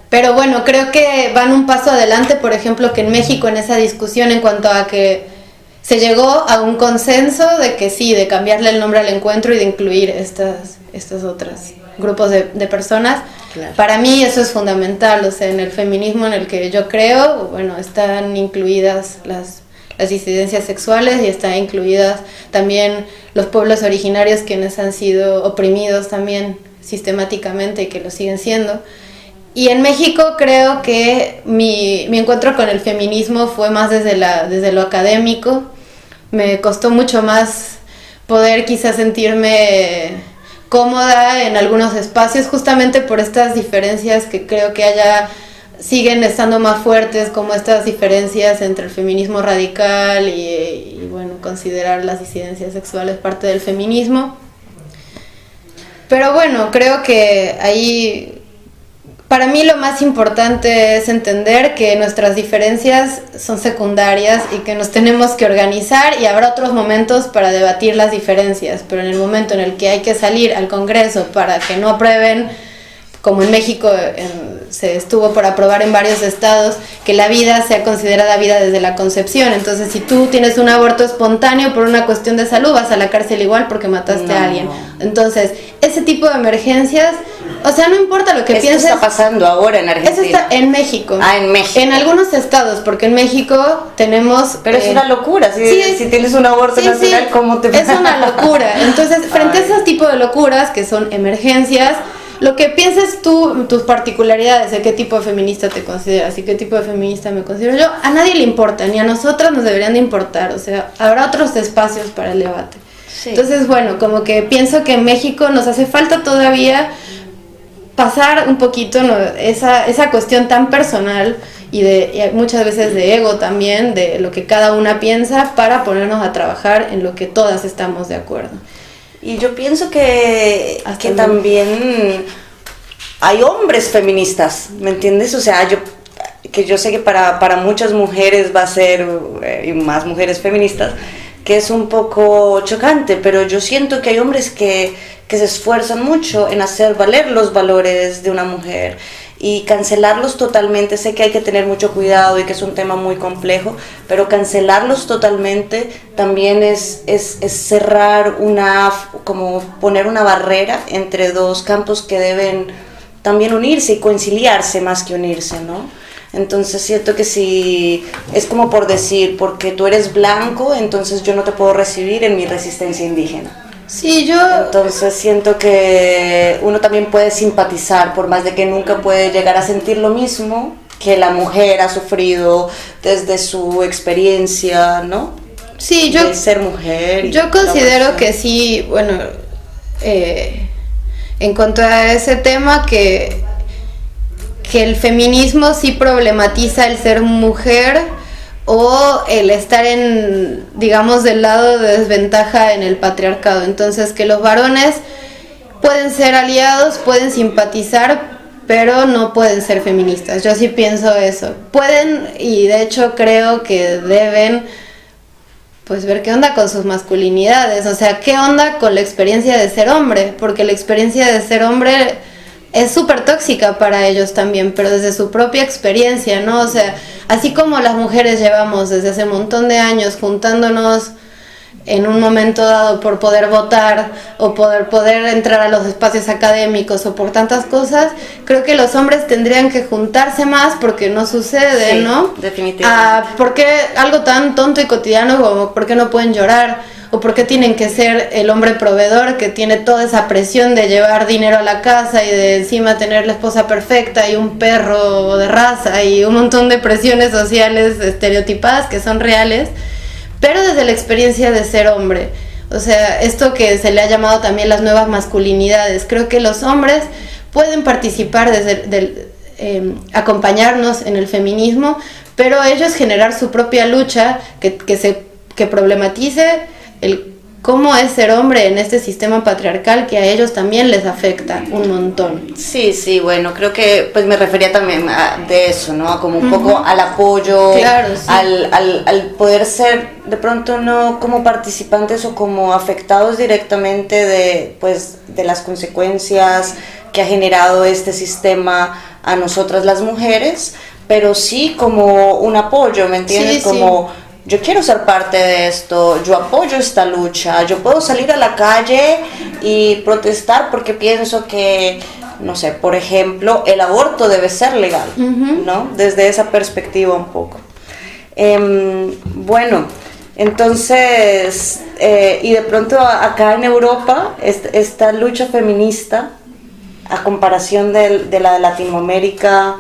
Pero bueno, creo que van un paso adelante, por ejemplo, que en México en esa discusión en cuanto a que se llegó a un consenso de que sí, de cambiarle el nombre al encuentro y de incluir estas otras grupos de personas. Claro. Para mí eso es fundamental, o sea, en el feminismo en el que yo creo, bueno, están incluidas las disidencias sexuales y están incluidas también los pueblos originarios, quienes han sido oprimidos también sistemáticamente y que lo siguen siendo. Y en México creo que mi encuentro con el feminismo fue más desde lo académico. Me costó mucho más poder quizás sentirme cómoda en algunos espacios, justamente por estas diferencias que creo que siguen estando más fuertes, como estas diferencias entre el feminismo radical y bueno, considerar las disidencias sexuales parte del feminismo. Pero bueno, creo que ahí, para mí lo más importante es entender que nuestras diferencias son secundarias y que nos tenemos que organizar, y habrá otros momentos para debatir las diferencias, pero en el momento en el que hay que salir al Congreso para que no aprueben, como en México se estuvo por aprobar en varios estados, que la vida sea considerada vida desde la concepción. Entonces, si tú tienes un aborto espontáneo por una cuestión de salud, vas a la cárcel igual porque mataste a alguien. Entonces, ese tipo de emergencias, o sea, no importa lo que pienses. Esto está pasando ahora en Argentina. Eso está en México. En México. En algunos estados, porque en México tenemos... Pero es una locura, si tienes un aborto nacional, ¿cómo te es una locura. Entonces, frente a esos tipos de locuras, que son emergencias, lo que pienses tú, tus particularidades, de qué tipo de feminista te consideras y qué tipo de feminista me considero yo, a nadie le importa, ni a nosotras nos deberían de importar. O sea, habrá otros espacios para el debate. Sí. Entonces, bueno, como que pienso que en México nos hace falta todavía pasar un poquito, ¿no?, esa cuestión tan personal y muchas veces de ego también, de lo que cada una piensa, para ponernos a trabajar en lo que todas estamos de acuerdo. Y yo pienso que también hay hombres feministas, ¿me entiendes? O sea, yo sé que para muchas mujeres va a ser, y más mujeres feministas, que es un poco chocante, pero yo siento que hay hombres que se esfuerzan mucho en hacer valer los valores de una mujer, y cancelarlos totalmente, sé que hay que tener mucho cuidado y que es un tema muy complejo, pero cancelarlos totalmente también es cerrar como poner una barrera entre dos campos que deben también unirse y conciliarse más que unirse, ¿no? Entonces siento que si es como por decir, porque tú eres blanco, entonces yo no te puedo recibir en mi resistencia indígena. Sí, Entonces siento que uno también puede simpatizar, por más de que nunca puede llegar a sentir lo mismo que la mujer ha sufrido desde su experiencia, ¿no? Sí, de ser mujer. Yo considero que sí, bueno, en cuanto a ese tema, que el feminismo sí problematiza el ser mujer, o el estar digamos, del lado de desventaja en el patriarcado. Entonces, que los varones pueden ser aliados, pueden simpatizar, pero no pueden ser feministas. Yo sí pienso eso. Pueden, y de hecho creo que deben, pues, ver qué onda con sus masculinidades. O sea, qué onda con la experiencia de ser hombre, porque la experiencia de ser hombre es súper tóxica para ellos también, pero desde su propia experiencia, ¿no? O sea, así como las mujeres llevamos desde hace un montón de años juntándonos en un momento dado por poder votar o poder entrar a los espacios académicos o por tantas cosas, creo que los hombres tendrían que juntarse más, porque no sucede, sí, ¿no? Definitivamente. ¿Por qué algo tan tonto y cotidiano como por qué no pueden llorar? ¿O por qué tienen que ser el hombre proveedor que tiene toda esa presión de llevar dinero a la casa y de encima tener la esposa perfecta y un perro de raza y un montón de presiones sociales estereotipadas que son reales, pero desde la experiencia de ser hombre? O sea, esto que se le ha llamado también las nuevas masculinidades. Creo que los hombres pueden participar acompañarnos en el feminismo, pero ellos generar su propia lucha que problematice cómo es ser hombre en este sistema patriarcal que a ellos también les afecta un montón. Sí, bueno, creo que pues me refería también de eso, ¿no? Como un poco al apoyo, claro, sí, al poder ser de pronto no como participantes o como afectados directamente de las consecuencias que ha generado este sistema a nosotras las mujeres, pero sí como un apoyo, ¿me entiendes? Sí, como... Sí. Yo quiero ser parte de esto, yo apoyo esta lucha, yo puedo salir a la calle y protestar porque pienso que, no sé, por ejemplo, el aborto debe ser legal, ¿no? Desde esa perspectiva un poco. Bueno, entonces, y de pronto acá en Europa, esta lucha feminista, a comparación de la de Latinoamérica...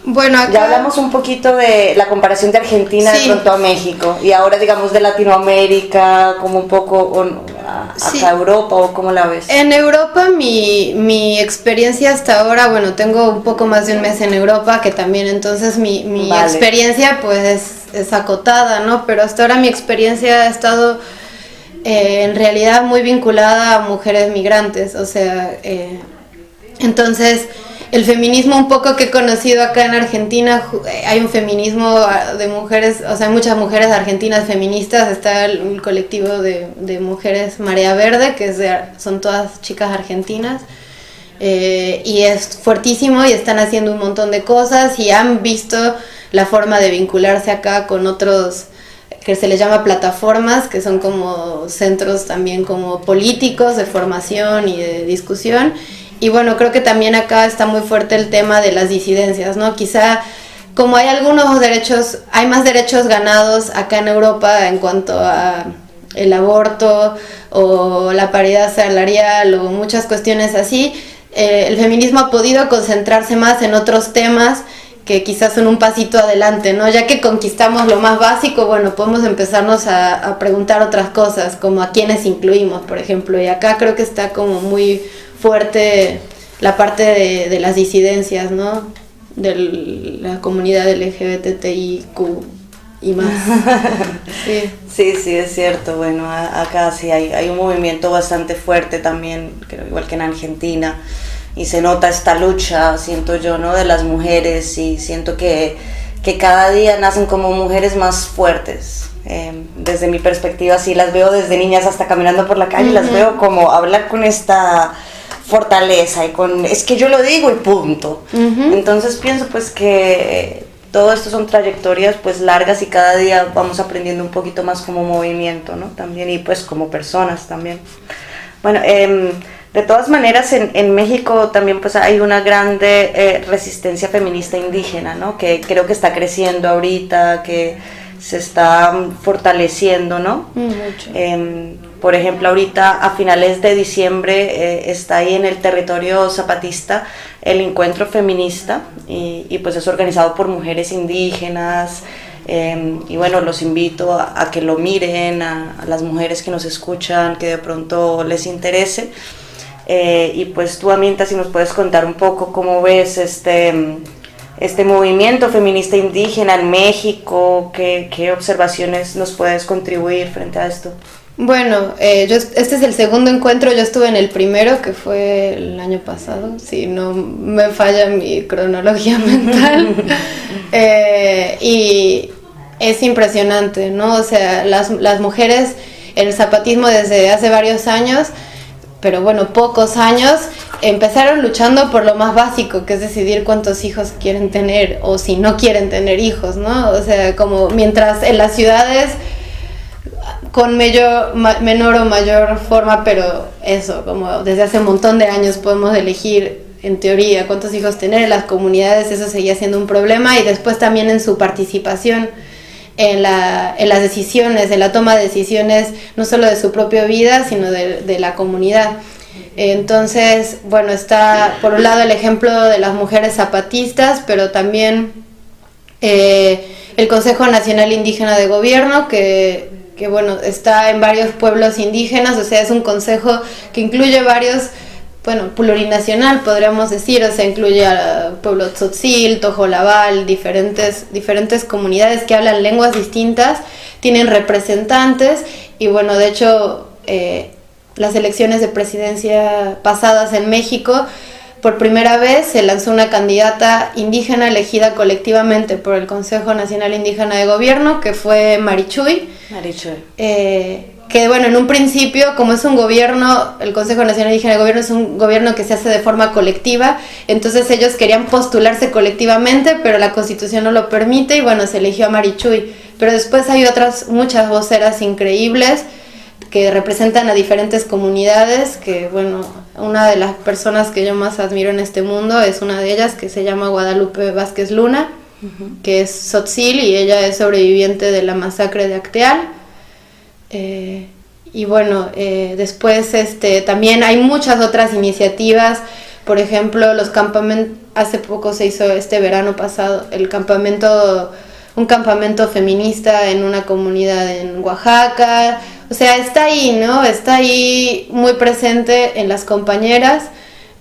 Bueno, acá... Ya hablamos un poquito de la comparación de Argentina, sí, de pronto a México, y ahora digamos de Latinoamérica, como un poco acá Europa, ¿o cómo la ves? En Europa mi experiencia hasta ahora, bueno, tengo un poco más de un mes en Europa, que también entonces mi vale, experiencia pues es acotada, ¿no? Pero hasta ahora mi experiencia ha estado en realidad muy vinculada a mujeres migrantes, o sea, entonces el feminismo un poco que he conocido acá en Argentina, hay un feminismo de mujeres, o sea, hay muchas mujeres argentinas feministas, está el colectivo de mujeres Marea Verde, que son todas chicas argentinas, y es fuertísimo y están haciendo un montón de cosas y han visto la forma de vincularse acá con otros que se les llama plataformas, que son como centros también como políticos de formación y de discusión. Y bueno, creo que también acá está muy fuerte el tema de las disidencias, ¿no? Quizá como hay algunos derechos, hay más derechos ganados acá en Europa en cuanto a el aborto o la paridad salarial o muchas cuestiones así, el feminismo ha podido concentrarse más en otros temas que quizás son un pasito adelante, ¿no? Ya que conquistamos lo más básico, bueno, podemos empezarnos a preguntar otras cosas, como a quiénes incluimos, por ejemplo, y acá creo que está como muy fuerte la parte de las disidencias, ¿no? De la comunidad LGBTIQ y más. Sí, es cierto. Bueno, acá sí hay un movimiento bastante fuerte también, creo, igual que en Argentina, y se nota esta lucha, siento yo, ¿no? De las mujeres, y siento que cada día nacen como mujeres más fuertes. Desde mi perspectiva, sí, las veo desde niñas hasta caminando por la calle, las veo como hablar con esta fortaleza y con, es que yo lo digo y punto. Entonces pienso pues que todo esto son trayectorias pues largas y cada día vamos aprendiendo un poquito más como movimiento, ¿no? También, y pues como personas también. Bueno, de todas maneras en México también pues hay una grande resistencia feminista indígena, ¿no? Que creo que está creciendo ahorita, que se está fortaleciendo, ¿no? Mucho. Por ejemplo, ahorita a finales de diciembre está ahí en el territorio zapatista el encuentro feminista y pues es organizado por mujeres indígenas, y bueno, los invito a que lo miren, a las mujeres que nos escuchan, que de pronto les interese. Y pues tú, Aminta, si nos puedes contar un poco cómo ves este movimiento feminista indígena en México, ¿qué observaciones nos puedes contribuir frente a esto? Bueno, este es el segundo encuentro, yo estuve en el primero, que fue el año pasado, si no me falla mi cronología mental, y es impresionante, ¿no? O sea, las mujeres, el zapatismo desde hace varios años, pero bueno, pocos años, empezaron luchando por lo más básico, que es decidir cuántos hijos quieren tener o si no quieren tener hijos, ¿no? O sea, como mientras en las ciudades con menor o mayor forma, pero eso, como desde hace un montón de años podemos elegir en teoría cuántos hijos tener, en las comunidades eso seguía siendo un problema, y después también en su participación en las decisiones, en la toma de decisiones, no solo de su propia vida, sino de la comunidad. Entonces, bueno, está por un lado el ejemplo de las mujeres zapatistas, pero también el Consejo Nacional Indígena de Gobierno, que bueno, está en varios pueblos indígenas, o sea, es un consejo que incluye varios, bueno, plurinacional podríamos decir, o sea, incluye al pueblo tzotzil, tojolabal, diferentes comunidades que hablan lenguas distintas, tienen representantes, y bueno, de hecho, las elecciones de presidencia pasadas en México, por primera vez se lanzó una candidata indígena elegida colectivamente por el Consejo Nacional Indígena de Gobierno, que fue Marichuy. Que bueno, en un principio, como es un gobierno, el Consejo Nacional Indígena de Gobierno es un gobierno que se hace de forma colectiva, entonces ellos querían postularse colectivamente, pero la Constitución no lo permite, y bueno, se eligió a Marichuy. Pero después hay muchas voceras increíbles que representan a diferentes comunidades, que bueno, una de las personas que yo más admiro en este mundo es una de ellas, que se llama Guadalupe Vázquez Luna, que es tzotzil, y ella es sobreviviente de la masacre de Acteal. Y bueno, después también hay muchas otras iniciativas, por ejemplo, los campamentos, hace poco se hizo este verano pasado, un campamento feminista en una comunidad en Oaxaca. O sea, está ahí, ¿no? Está ahí muy presente en las compañeras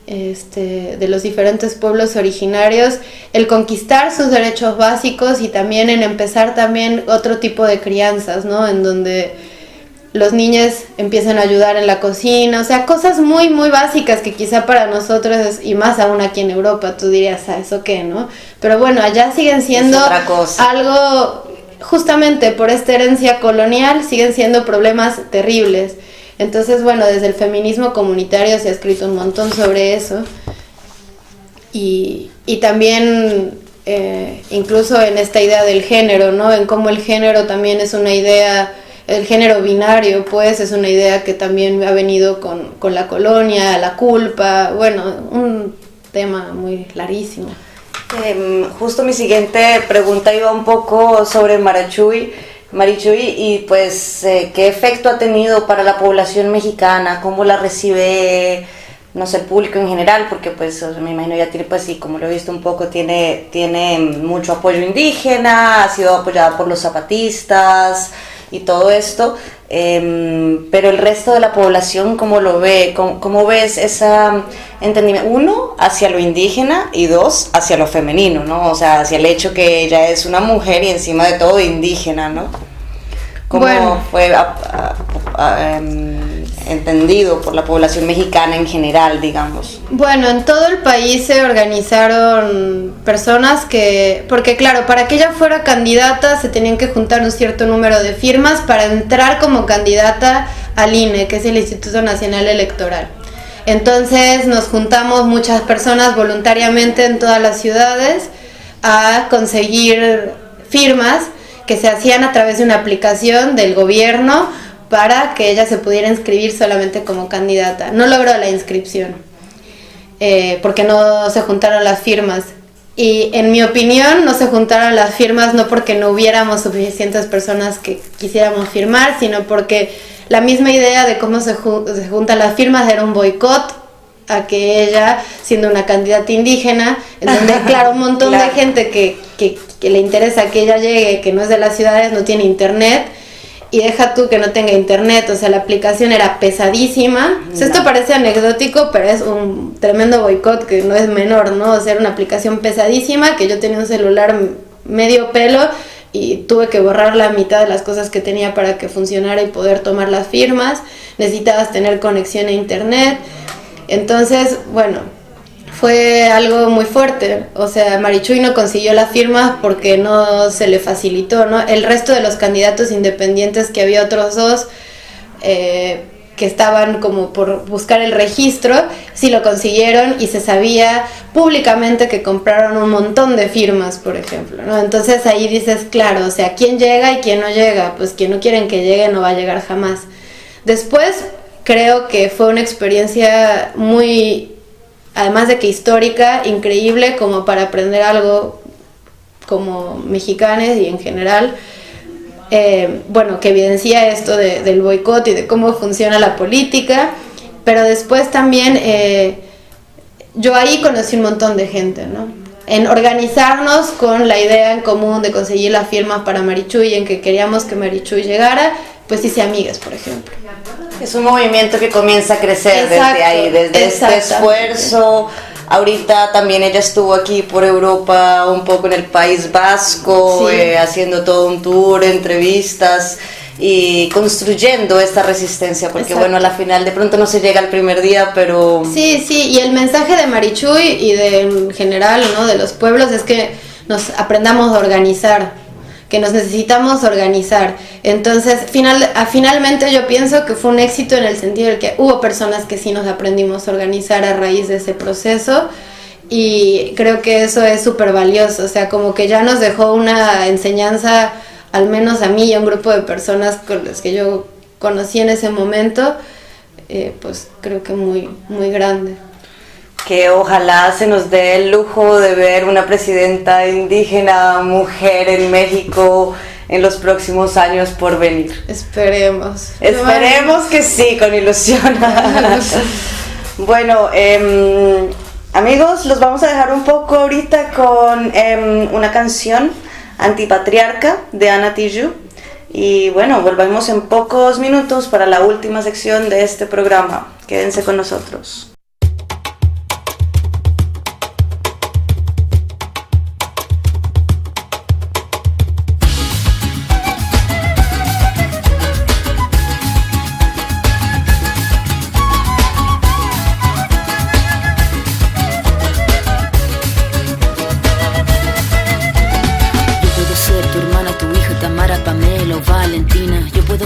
de los diferentes pueblos originarios, el conquistar sus derechos básicos, y también en empezar también otro tipo de crianzas, ¿no? En donde los niños empiezan a ayudar en la cocina, o sea, cosas muy, muy básicas que quizá para nosotros, y más aún aquí en Europa, tú dirías, ¿eso qué, no? Pero bueno, allá siguen siendo otra cosa. Algo, justamente por esta herencia colonial, siguen siendo problemas terribles. Entonces, bueno, desde el feminismo comunitario se ha escrito un montón sobre eso. Y también incluso en esta idea del género, ¿no? En cómo el género también es una idea, el género binario, pues, es una idea que también ha venido con la colonia, la culpa, bueno, un tema muy larguísimo. Justo mi siguiente pregunta iba un poco sobre Marichuy, y pues qué efecto ha tenido para la población mexicana, cómo la recibe, no sé, el público en general, porque pues me imagino ya tiene, pues sí, como lo he visto un poco, tiene mucho apoyo indígena, ha sido apoyada por los zapatistas y todo esto, pero el resto de la población, ¿cómo lo ve? ¿Cómo ves ese entendimiento? Uno, hacia lo indígena, y dos, hacia lo femenino, ¿no? O sea, hacia el hecho que ella es una mujer y encima de todo indígena, ¿no? ¿Cómo fue entendido por la población mexicana en general, digamos? Bueno, en todo el país se organizaron personas porque claro, para que ella fuera candidata se tenían que juntar un cierto número de firmas para entrar como candidata al INE, que es el Instituto Nacional Electoral. Entonces nos juntamos muchas personas voluntariamente en todas las ciudades a conseguir firmas que se hacían a través de una aplicación del gobierno para que ella se pudiera inscribir solamente como candidata. No logró la inscripción, porque no se juntaron las firmas. Y en mi opinión no se juntaron las firmas no porque no hubiéramos suficientes personas que quisiéramos firmar, sino porque la misma idea de cómo se juntan las firmas era un boicot a que ella, siendo una candidata indígena, en donde claro, un montón de gente que le interesa que ella llegue, que no es de las ciudades, no tiene internet, y deja tú que no tenga internet, o sea, la aplicación era pesadísima. O sea, esto parece anecdótico, pero es un tremendo boicot que no es menor, ¿no? O sea, era una aplicación pesadísima, que yo tenía un celular medio pelo y tuve que borrar la mitad de las cosas que tenía para que funcionara y poder tomar las firmas. Necesitabas tener conexión a internet. Entonces, bueno, fue algo muy fuerte. O sea, Marichuy no consiguió las firmas porque no se le facilitó, ¿no? El resto de los candidatos independientes, que había otros dos que estaban como por buscar el registro, sí lo consiguieron y se sabía públicamente que compraron un montón de firmas, por ejemplo, ¿no? Entonces ahí dices, claro, o sea, ¿quién llega y quién no llega? Pues quien no quieren que llegue no va a llegar jamás. Después creo que fue una experiencia muy, además de que histórica, increíble, como para aprender algo como mexicanos y en general, bueno, que evidencia esto del boicot y de cómo funciona la política, pero después también yo ahí conocí un montón de gente, ¿no? En organizarnos con la idea en común de conseguir las firmas para Marichuy, en que queríamos que Marichuy llegara, pues hice amigas, por ejemplo. Es un movimiento que comienza a crecer desde ahí, desde este esfuerzo. Ahorita también ella estuvo aquí por Europa, un poco en el País Vasco, sí, haciendo todo un tour, entrevistas y construyendo esta resistencia, porque bueno, a la final de pronto no se llega al primer día, pero... Sí, y el mensaje de Marichuy y en general, ¿no?, de los pueblos es que nos aprendamos a organizar, que nos necesitamos organizar. Entonces, finalmente yo pienso que fue un éxito en el sentido de que hubo personas que sí nos aprendimos a organizar a raíz de ese proceso, y creo que eso es súper valioso. O sea, como que ya nos dejó una enseñanza, al menos a mí y a un grupo de personas con las que yo conocí en ese momento, pues creo que muy, muy grande. Que ojalá se nos dé el lujo de ver una presidenta indígena, mujer en México en los próximos años por venir. Esperemos. Esperemos que sí, con ilusión. Bueno, amigos, los vamos a dejar un poco ahorita con una canción, Antipatriarca, de Ana Tijoux. Y bueno, volvemos en pocos minutos para la última sección de este programa. Quédense con nosotros.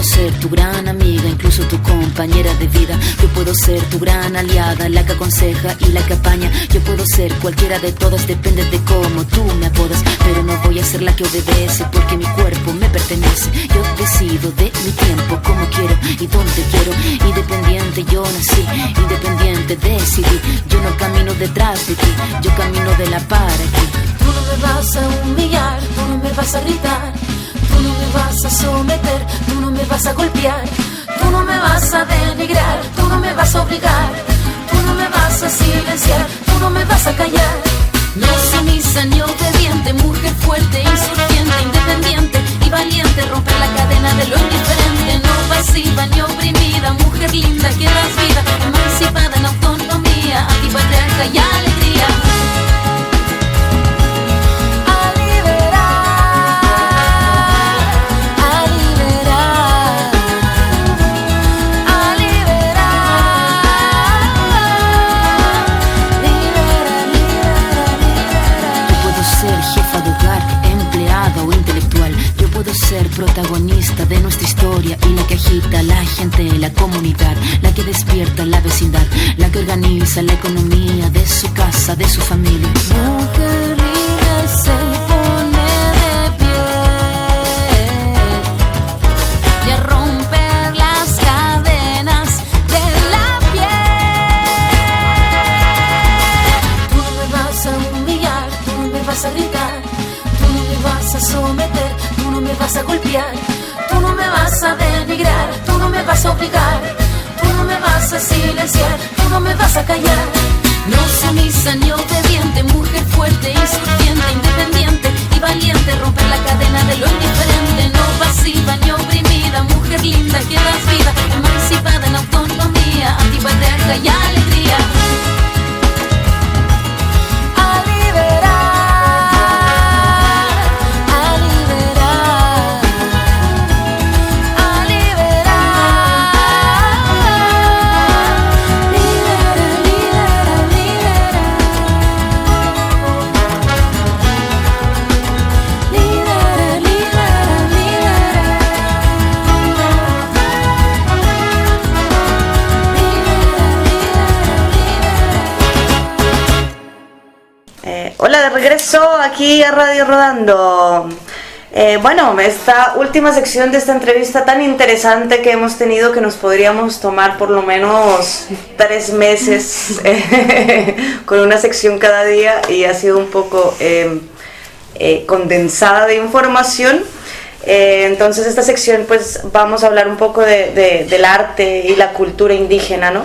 ser tu gran amiga, incluso tu compañera de vida. Yo puedo ser tu gran aliada, la que aconseja y la que apaña. Yo puedo ser cualquiera de todas, depende de cómo tú me apodas. Pero no voy a ser la que obedece, porque mi cuerpo me pertenece. Yo decido de mi tiempo, como quiero y donde quiero. Independiente yo nací, independiente decidí. Yo no camino detrás de ti, yo camino de la para aquí. Tú no me vas a humillar, tú no me vas a gritar, tú no me vas a someter, tú no me vas a golpear, tú no me vas a denigrar, tú no me vas a obligar, tú no me vas a silenciar, tú no me vas a callar. No sumisa ni obediente, mujer fuerte, insurgente, independiente y valiente, romper la cadena de lo indiferente. No pasiva ni oprimida, mujer linda que das vida, emancipada en autonomía, antipatriarca y alegría. Ser protagonista de nuestra historia y la que agita a la gente, la comunidad, la que despierta la vecindad, la que organiza la economía de su casa, de su familia. Mujer libre se pone de pie y a romper las cadenas de la piel. Tú no me vas a humillar, tú no me vas a gritar, tú no me vas a someter, tú no me vas a golpear, tú no me vas a denigrar, tú no me vas a obligar, tú no me vas a silenciar, tú no me vas a callar. No sumisa ni obediente, mujer fuerte, insurgente, independiente y valiente, romper la cadena de lo indiferente. No pasiva ni oprimida, mujer linda que das vida, emancipada en autonomía, antipatriarca y alegría. Hola, de regreso aquí a Radio Rodando. Bueno, esta última sección de esta entrevista tan interesante que hemos tenido, que nos podríamos tomar por lo menos 3 meses con una sección cada día, y ha sido un poco condensada de información. Entonces esta sección, pues vamos a hablar un poco del arte y la cultura indígena, ¿no?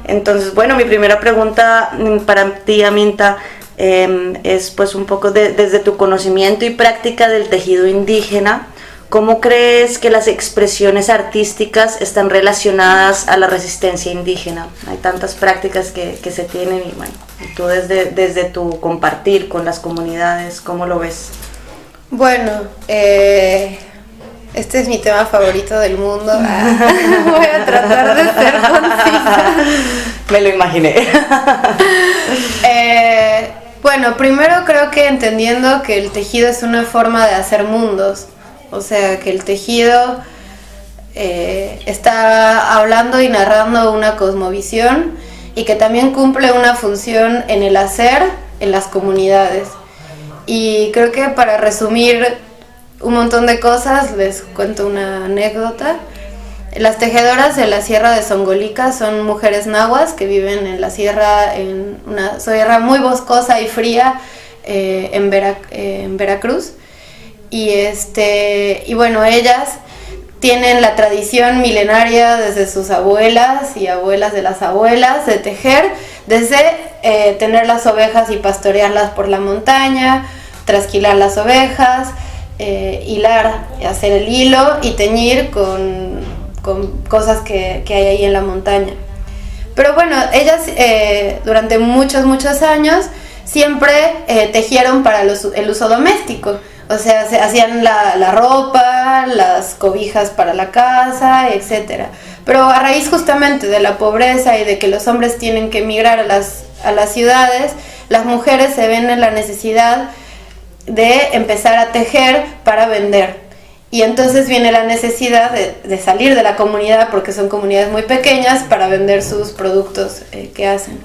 Entonces, bueno, mi primera pregunta para ti, Aminta, es pues un poco desde tu conocimiento y práctica del tejido indígena, ¿cómo crees que las expresiones artísticas están relacionadas a la resistencia indígena? Hay tantas prácticas que se tienen, y bueno, tú desde tu compartir con las comunidades, ¿cómo lo ves? Bueno, este es mi tema favorito del mundo. Voy a tratar de ser concisa. Me lo imaginé. Bueno, primero creo que entendiendo que el tejido es una forma de hacer mundos, o sea, que el tejido está hablando y narrando una cosmovisión, y que también cumple una función en el hacer en las comunidades. Y creo que para resumir un montón de cosas, les cuento una anécdota. Las tejedoras de la Sierra de Songolica son mujeres nahuas que viven en la sierra, en una sierra muy boscosa y fría en Veracruz. Y bueno, ellas tienen la tradición milenaria desde sus abuelas y abuelas de las abuelas de tejer, desde tener las ovejas y pastorearlas por la montaña, trasquilar las ovejas, hilar, hacer el hilo y teñir con cosas que hay ahí en la montaña. Pero bueno, ellas durante muchos años siempre tejieron para el uso doméstico. O sea, se hacían la ropa, las cobijas para la casa, etc. Pero a raíz justamente de la pobreza y de que los hombres tienen que emigrar a las ciudades, las mujeres se ven en la necesidad de empezar a tejer para vender. Y entonces viene la necesidad de salir de la comunidad, porque son comunidades muy pequeñas, para vender sus productos que hacen.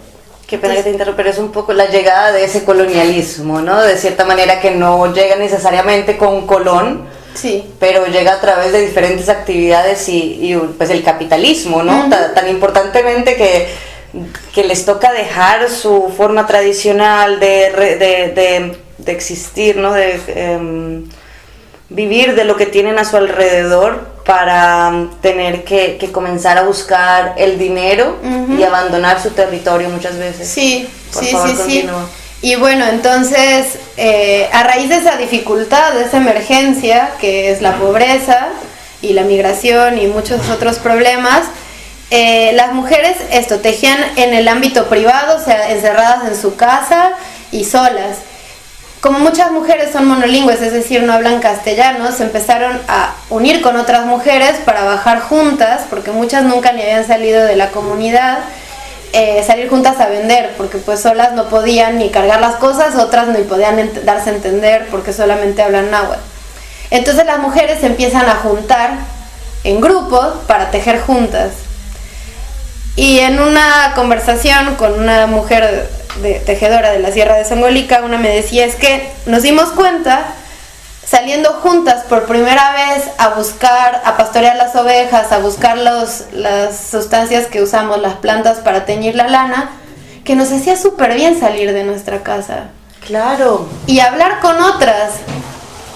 Qué pena que te interrumpa, pero es un poco la llegada de ese colonialismo, ¿no? De cierta manera que no llega necesariamente con Colón, sí, pero llega a través de diferentes actividades y pues el capitalismo, ¿no? Tan importantemente que les toca dejar su forma tradicional de existir, ¿no? De vivir de lo que tienen a su alrededor para tener que comenzar a buscar el dinero y abandonar su territorio muchas veces. Sí, Por favor, continúa. Y bueno, entonces, a raíz de esa dificultad, de esa emergencia, que es la pobreza y la migración y muchos otros problemas, las mujeres tejían en el ámbito privado, o sea, encerradas en su casa y solas. Como muchas mujeres son monolingües, es decir, no hablan castellano, se empezaron a unir con otras mujeres para bajar juntas, porque muchas nunca ni habían salido de la comunidad, salir juntas a vender, porque pues solas no podían ni cargar las cosas, otras ni podían darse a entender porque solamente hablan náhuatl. Entonces las mujeres se empiezan a juntar en grupos para tejer juntas. Y en una conversación con una mujer tejedora de la Sierra de Songolica, una me decía, es que nos dimos cuenta, saliendo juntas por primera vez a buscar, a pastorear las ovejas, a buscar las sustancias que usamos, las plantas para teñir la lana, que nos hacía súper bien salir de nuestra casa. Claro. Y hablar con otras.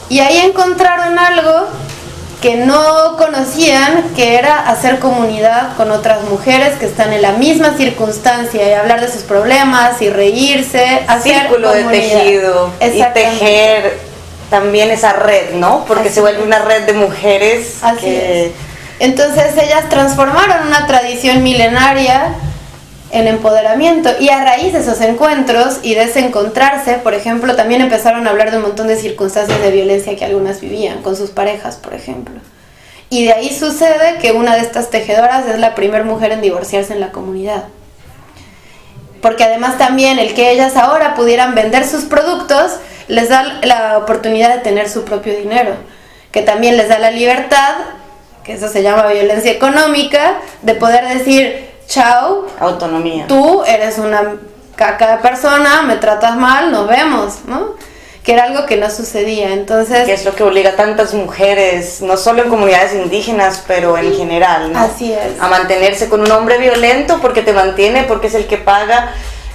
Y ahí encontraron algo que no conocían, que era hacer comunidad con otras mujeres que están en la misma circunstancia y hablar de sus problemas y reírse, hacer círculo de comunidad. Tejido y tejer también esa red, ¿no? Porque se vuelve una red de mujeres. Así es. Entonces ellas transformaron una tradición milenaria en empoderamiento, y a raíz de esos encuentros y de ese encontrarse, por ejemplo, también empezaron a hablar de un montón de circunstancias de violencia que algunas vivían con sus parejas, por ejemplo. Y de ahí sucede que una de estas tejedoras es la primera mujer en divorciarse en la comunidad. Porque además también el que ellas ahora pudieran vender sus productos les da la oportunidad de tener su propio dinero, que también les da la libertad, que eso se llama violencia económica, de poder decir: chao, autonomía. Tú eres una caca de persona, me tratas mal, nos vemos, ¿no? Que era algo que no sucedía, entonces... Que es lo que obliga a tantas mujeres, no solo en comunidades indígenas, pero en general, ¿no? Así es. A mantenerse con un hombre violento porque te mantiene, porque es el que paga,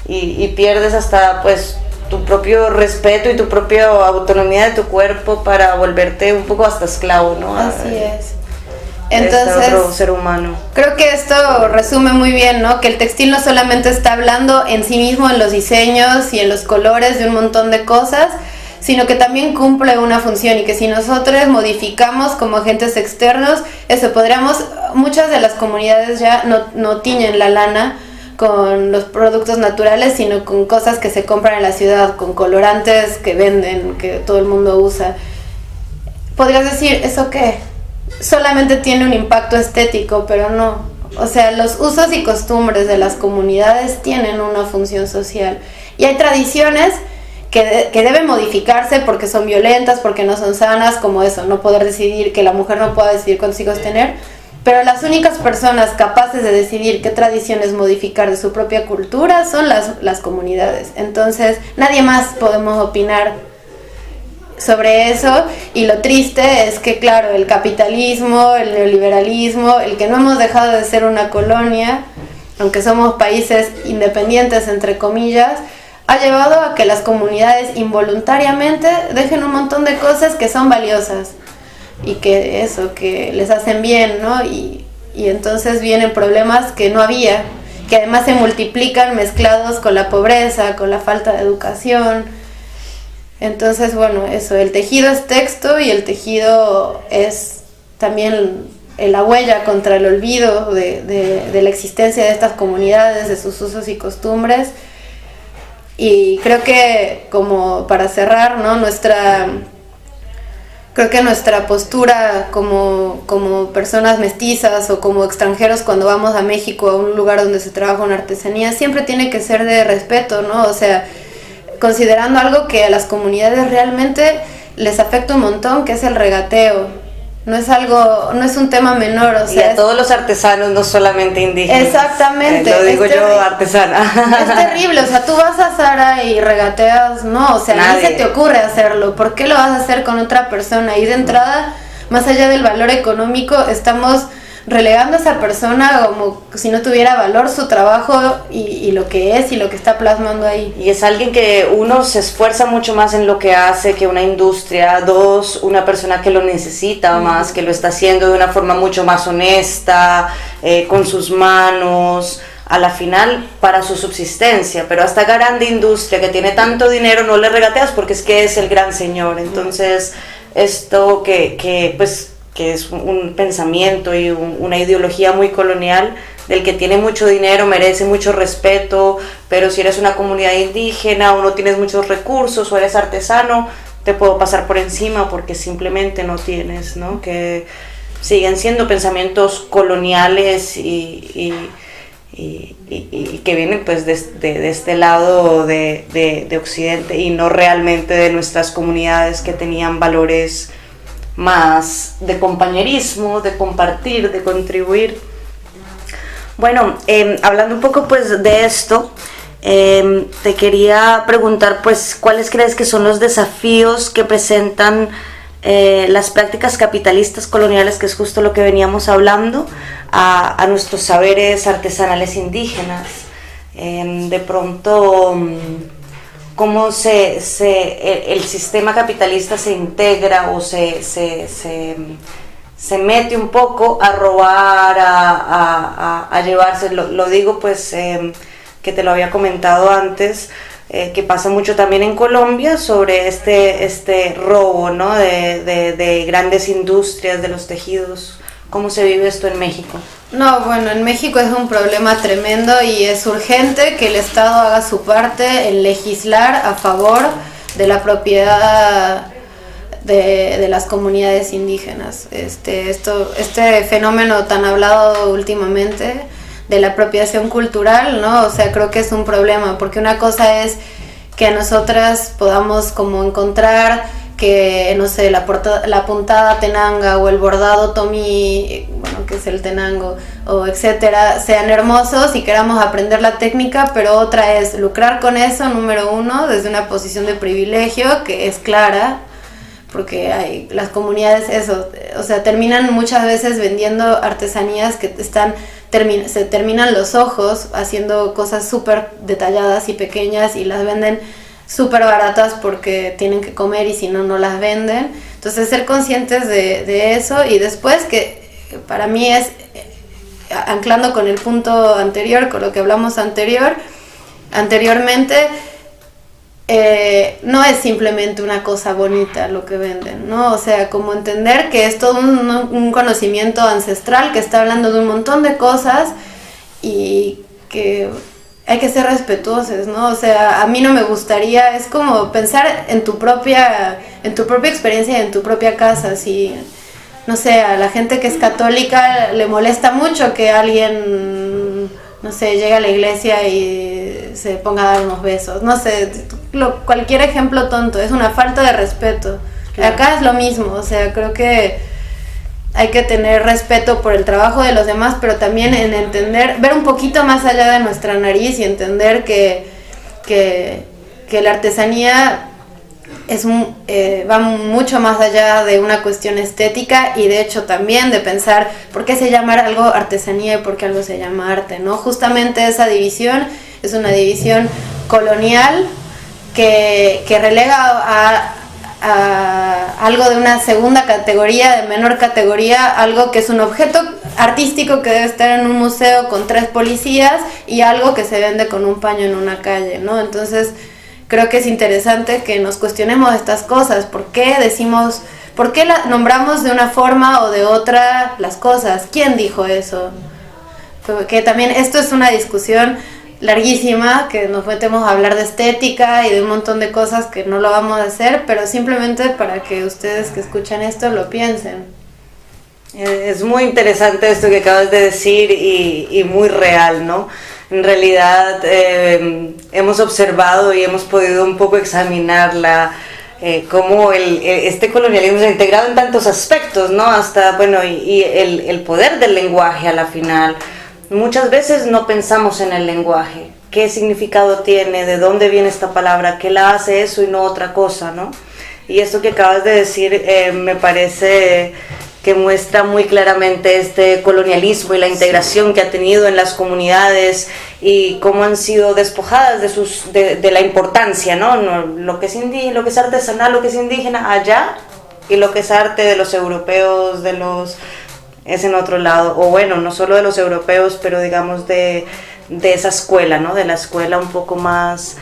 y pierdes hasta, pues, tu propio respeto y tu propia autonomía de tu cuerpo para volverte un poco hasta esclavo, ¿no? Así es. Entonces, otro ser humano. Creo que esto resume muy bien, ¿no? Que el textil no solamente está hablando en sí mismo, en los diseños y en los colores de un montón de cosas, sino que también cumple una función, y que si nosotros modificamos como agentes externos, muchas de las comunidades ya no tiñen la lana con los productos naturales, sino con cosas que se compran en la ciudad, con colorantes que venden, que todo el mundo usa. Podrías decir, ¿eso qué? Solamente tiene un impacto estético, pero no. O sea, los usos y costumbres de las comunidades tienen una función social. Y hay tradiciones que deben modificarse porque son violentas, porque no son sanas, como eso, no poder decidir, que la mujer no pueda decidir cuántos hijos tener. Pero las únicas personas capaces de decidir qué tradiciones modificar de su propia cultura son las comunidades. Entonces, nadie más podemos opinar sobre eso, y lo triste es que, claro, el capitalismo, el neoliberalismo, el que no hemos dejado de ser una colonia, aunque somos países independientes, entre comillas, ha llevado a que las comunidades involuntariamente dejen un montón de cosas que son valiosas y que les hacen bien, ¿no? Y entonces vienen problemas que no había, que además se multiplican mezclados con la pobreza, con la falta de educación. Entonces, bueno, eso, el tejido es texto, y el tejido es también la huella contra el olvido de la existencia de estas comunidades, de sus usos y costumbres. Y creo que, como para cerrar, ¿no? Creo que nuestra postura como personas mestizas o como extranjeros cuando vamos a México, a un lugar donde se trabaja con artesanía, siempre tiene que ser de respeto, ¿no? O sea, considerando algo que a las comunidades realmente les afecta un montón, que es el regateo. no es un tema menor, o sea, y a todos los artesanos, no solamente indígenas. Exactamente. Lo digo yo, artesana. Es terrible, o sea, tú vas a Zara y regateas, no, o sea, ni se te ocurre hacerlo. ¿Por qué lo vas a hacer con otra persona? Y de entrada, más allá del valor económico, estamos relegando a esa persona como si no tuviera valor su trabajo y lo que es y lo que está plasmando ahí. Y es alguien que, uno, se esfuerza mucho más en lo que hace que una industria, dos, una persona que lo necesita más, que lo está haciendo de una forma mucho más honesta, con sus manos, a la final para su subsistencia. Pero a esta grande industria que tiene tanto dinero no le regateas porque es que es el gran señor. Entonces esto que es un pensamiento y una ideología muy colonial, del que tiene mucho dinero merece mucho respeto, pero si eres una comunidad indígena o no tienes muchos recursos o eres artesano, te puedo pasar por encima porque simplemente no tienes, ¿no? Que siguen siendo pensamientos coloniales y que vienen pues de este lado de Occidente y no realmente de nuestras comunidades que tenían valores más de compañerismo, de compartir, de contribuir. Bueno, hablando un poco pues de esto, te quería preguntar pues cuáles crees que son los desafíos que presentan las prácticas capitalistas coloniales, que es justo lo que veníamos hablando, a nuestros saberes artesanales indígenas. De pronto, cómo el sistema capitalista se integra o se mete un poco a robar, a llevarse, lo digo pues que te lo había comentado antes, que pasa mucho también en Colombia sobre este robo, ¿no? de grandes industrias, de los tejidos. ¿Cómo se vive esto en México? No, bueno, en México es un problema tremendo y es urgente que el Estado haga su parte en legislar a favor de la propiedad de las comunidades indígenas. Este fenómeno tan hablado últimamente de la apropiación cultural, ¿no? O sea, creo que es un problema, porque una cosa es que nosotras podamos como encontrar que, no sé, la puntada tenanga o el bordado tomi, bueno, que es el tenango, o etcétera, sean hermosos y queramos aprender la técnica, pero otra es lucrar con eso, número uno, desde una posición de privilegio que es clara, porque las comunidades, eso, o sea, terminan muchas veces vendiendo artesanías que se terminan los ojos haciendo cosas súper detalladas y pequeñas y las venden súper baratas porque tienen que comer y si no, no las venden. Entonces ser conscientes de eso, y después que para mí es, anclando con el punto anterior, con lo que hablamos anteriormente, no es simplemente una cosa bonita lo que venden, ¿no? O sea, como entender que es todo un conocimiento ancestral que está hablando de un montón de cosas y que hay que ser respetuosos, ¿no? O sea, a mí no me gustaría, es como pensar en tu propia experiencia y en tu propia casa. Si, no sé, a la gente que es católica le molesta mucho que alguien, no sé, llegue a la iglesia y se ponga a dar unos besos, no sé, cualquier ejemplo tonto, es una falta de respeto. Claro. Acá es lo mismo, o sea, creo que hay que tener respeto por el trabajo de los demás, pero también en entender, ver un poquito más allá de nuestra nariz y entender que la artesanía va mucho más allá de una cuestión estética, y de hecho también de pensar por qué se llama algo artesanía y por qué algo se llama arte, ¿no? Justamente esa división es una división colonial que relega a algo de una segunda categoría, de menor categoría, algo que es un objeto artístico que debe estar en un museo con 3 policías, y algo que se vende con un paño en una calle, ¿no? Entonces creo que es interesante que nos cuestionemos estas cosas. ¿Por qué nombramos de una forma o de otra las cosas? ¿Quién dijo eso? Que también esto es una discusión larguísima, que nos metemos a hablar de estética y de un montón de cosas que no lo vamos a hacer, pero simplemente para que ustedes que escuchan esto lo piensen. Es muy interesante esto que acabas de decir y muy real, ¿no? En realidad hemos observado y hemos podido un poco examinar cómo este colonialismo se ha integrado en tantos aspectos, ¿no? Hasta, bueno, y el poder del lenguaje a la final. Muchas veces no pensamos en el lenguaje, qué significado tiene, de dónde viene esta palabra, qué la hace eso y no otra cosa, ¿no? Y esto que acabas de decir me parece que muestra muy claramente este colonialismo y la integración que ha tenido en las comunidades y cómo han sido despojadas de la importancia, ¿no? Lo que es indígena, lo que es artesanal, lo que es indígena allá, y lo que es arte de los europeos, es en otro lado, o bueno, no solo de los europeos, pero digamos de esa escuela, ¿no? De la escuela un poco más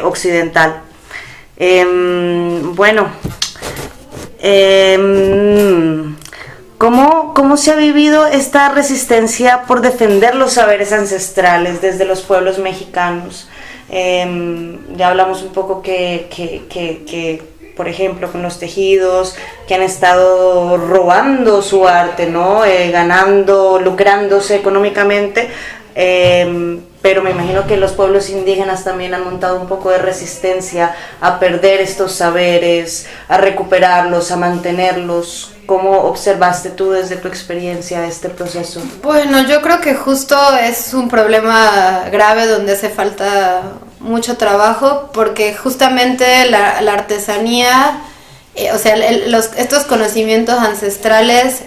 occidental. Bueno, ¿cómo se ha vivido esta resistencia por defender los saberes ancestrales desde los pueblos mexicanos? Ya hablamos un poco que por ejemplo, con los tejidos, que han estado robando su arte, ¿no? Lucrándose económicamente, pero me imagino que los pueblos indígenas también han montado un poco de resistencia a perder estos saberes, a recuperarlos, a mantenerlos. ¿Cómo observaste tú desde tu experiencia este proceso? Bueno, yo creo que justo es un problema grave donde hace falta mucho trabajo, porque justamente la artesanía, o sea, estos conocimientos ancestrales,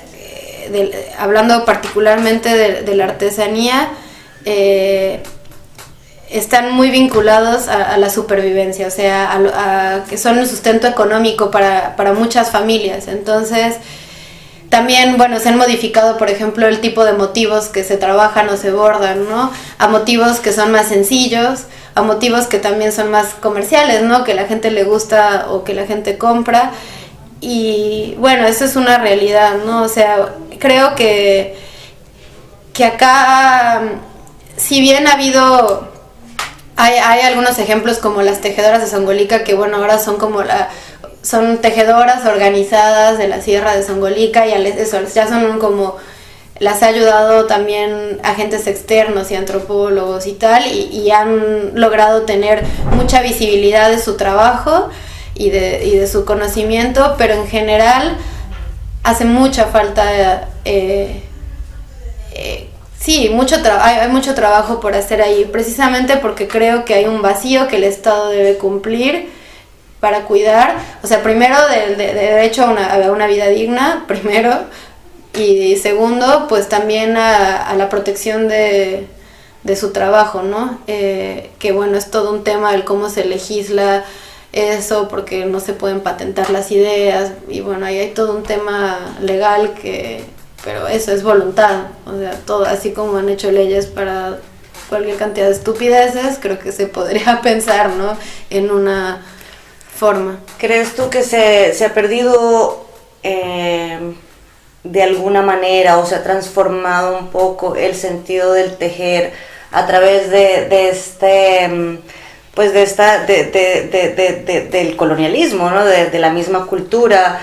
hablando particularmente de la artesanía, están muy vinculados a la supervivencia, o sea, a que son el sustento económico para muchas familias. Entonces, también, bueno, se han modificado, por ejemplo, el tipo de motivos que se trabajan o se bordan, ¿no? A motivos que son más sencillos, a motivos que también son más comerciales, ¿no? Que la gente le gusta o que la gente compra. Y bueno, eso es una realidad, ¿no? O sea, creo que acá, si bien hay algunos ejemplos como las tejedoras de Zongolica, que bueno, ahora son como son tejedoras organizadas de la Sierra de Zongolica, y eso ya son como, las ha ayudado también agentes externos y antropólogos y tal, y han logrado tener mucha visibilidad de su trabajo y de su conocimiento, pero en general hace mucha falta, sí, hay mucho trabajo por hacer ahí, precisamente porque creo que hay un vacío que el Estado debe cumplir para cuidar, o sea, primero de derecho a una vida digna, primero, y segundo, pues también a la protección de su trabajo, ¿no? Que bueno, es todo un tema el cómo se legisla eso, porque no se pueden patentar las ideas, y bueno, ahí hay todo un tema legal pero eso es voluntad, o sea, todo, así como han hecho leyes para cualquier cantidad de estupideces, creo que se podría pensar, ¿no? En una forma. ¿Crees tú que se ha perdido de alguna manera, o se ha transformado un poco el sentido del tejer a través del colonialismo, ¿no? De la misma cultura?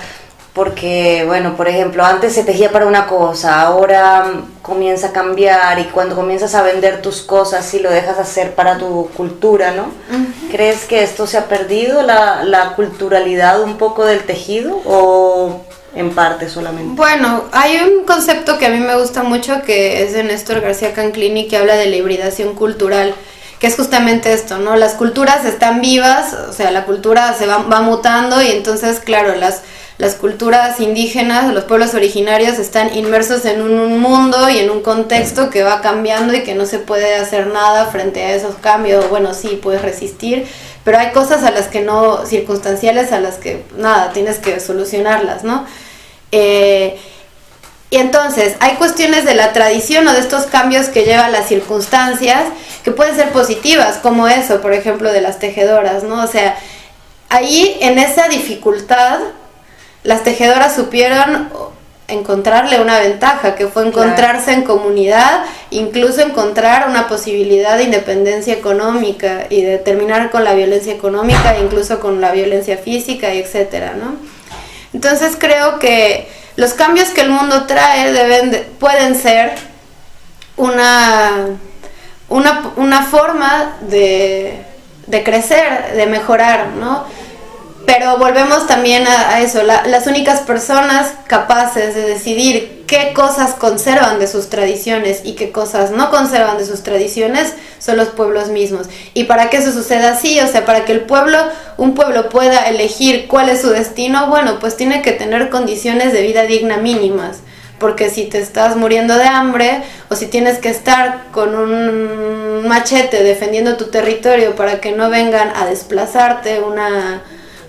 Porque, bueno, por ejemplo, antes se tejía para una cosa, ahora comienza a cambiar, y cuando comienzas a vender tus cosas y lo dejas hacer para tu cultura, ¿no? Uh-huh. ¿Crees que esto se ha perdido, la culturalidad un poco del tejido, o en parte solamente? Bueno, hay un concepto que a mí me gusta mucho, que es de Néstor García Canclini, que habla de la hibridación cultural, que es justamente esto, ¿no? Las culturas están vivas, o sea, la cultura se va mutando, y entonces, claro, las culturas indígenas, los pueblos originarios están inmersos en un mundo y en un contexto que va cambiando, y que no se puede hacer nada frente a esos cambios. Bueno, sí, puedes resistir, pero hay cosas a las que no, circunstanciales, a las que nada, tienes que solucionarlas, ¿no? Y entonces hay cuestiones de la tradición o de estos cambios que llevan las circunstancias, que pueden ser positivas, como eso, por ejemplo, de las tejedoras, ¿no? O sea, ahí, en esa dificultad, las tejedoras supieron encontrarle una ventaja, que fue encontrarse en comunidad, incluso encontrar una posibilidad de independencia económica y de terminar con la violencia económica, incluso con la violencia física, y etcétera, ¿no? Entonces creo que los cambios que el mundo trae pueden ser una forma de de crecer, de mejorar, ¿no? Pero volvemos también a eso, las únicas personas capaces de decidir qué cosas conservan de sus tradiciones y qué cosas no conservan de sus tradiciones son los pueblos mismos. Y para que eso suceda así, o sea, para que un pueblo pueda elegir cuál es su destino, bueno, pues tiene que tener condiciones de vida digna mínimas. Porque si te estás muriendo de hambre o si tienes que estar con un machete defendiendo tu territorio para que no vengan a desplazarte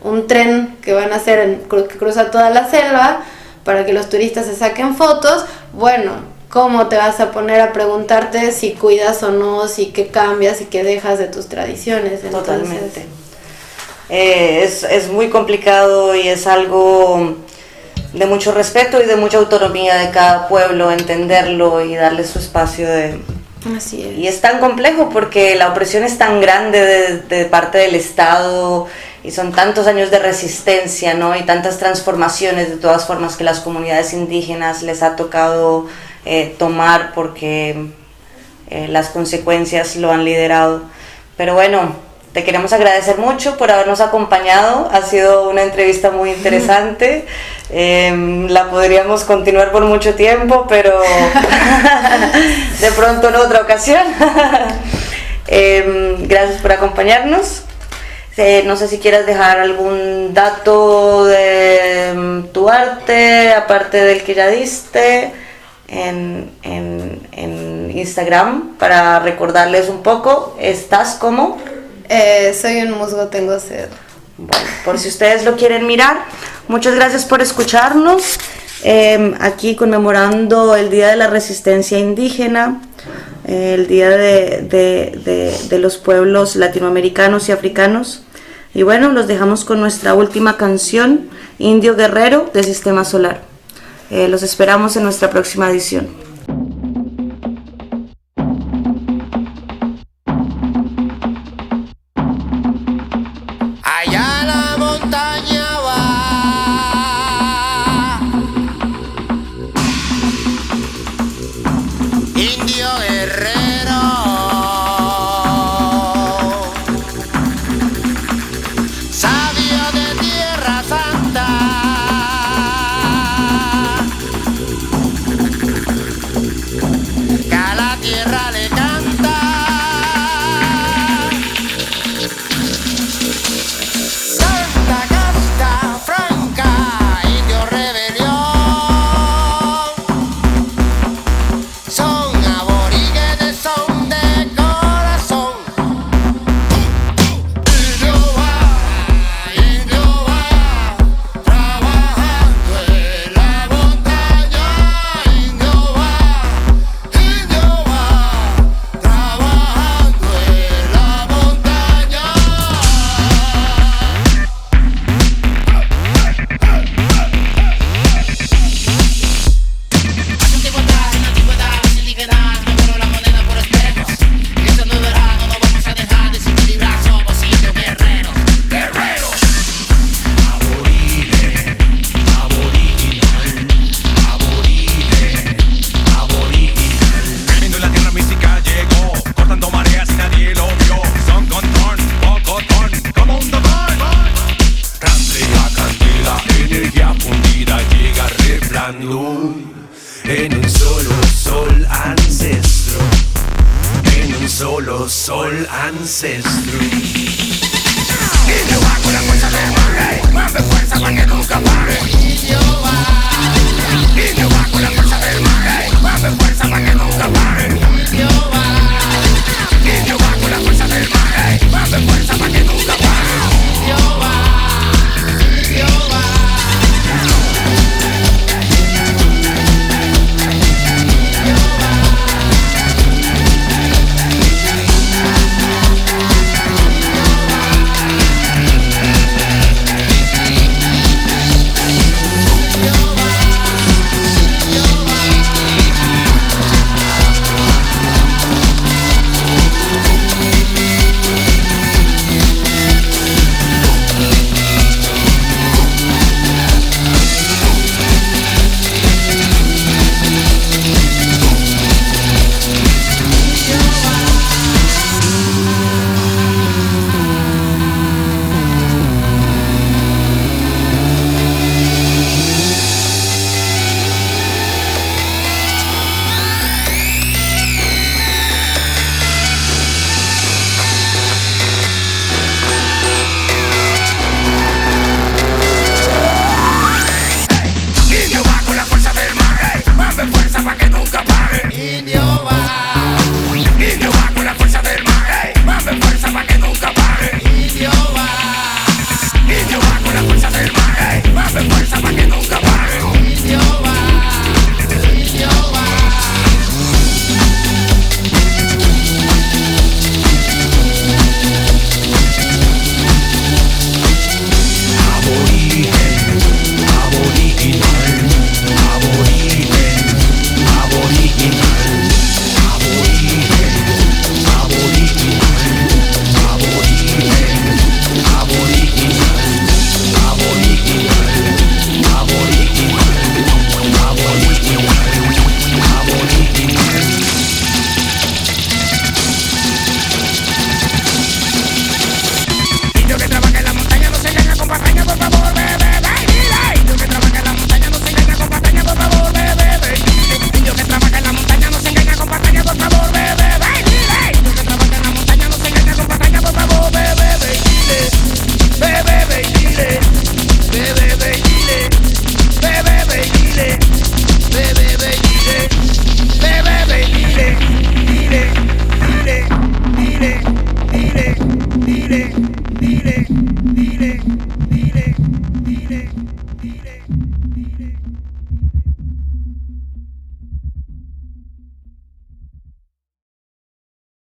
un tren que van a hacer que cruza toda la selva para que los turistas se saquen fotos, bueno, ¿cómo te vas a poner a preguntarte si cuidas o no, si qué cambias y qué dejas de tus tradiciones? Entonces, totalmente. Es muy complicado y es algo de mucho respeto y de mucha autonomía de cada pueblo, entenderlo y darle su espacio Así es. Y es tan complejo porque la opresión es tan grande de parte del Estado y son tantos años de resistencia, ¿no? Y tantas transformaciones de todas formas que las comunidades indígenas les ha tocado tomar porque las consecuencias lo han liderado. Pero bueno, te queremos agradecer mucho por habernos acompañado, ha sido una entrevista muy interesante, la podríamos continuar por mucho tiempo, pero de pronto en otra ocasión. Gracias por acompañarnos. No sé si quieres dejar algún dato de tu arte, aparte del que ya diste, en Instagram, para recordarles un poco. ¿Estás como? Soy un musgo, tengo sed. Bueno, por si ustedes lo quieren mirar. Muchas gracias por escucharnos. Aquí conmemorando el Día de la Resistencia Indígena, el Día de los pueblos latinoamericanos y africanos. Y bueno, los dejamos con nuestra última canción, Indio Guerrero, de Sistema Solar. Los esperamos en nuestra próxima edición. Allá la montaña va, indio guerrero, sabio de Tierra Santa, que a la tierra le canta. En un solo sol ancestro, en un solo sol ancestro. Indio va con la fuerza del mar, mueve fuerza para que nunca pare. Indio va con la fuerza del mar, mueve fuerza para que nunca pare. Indio va.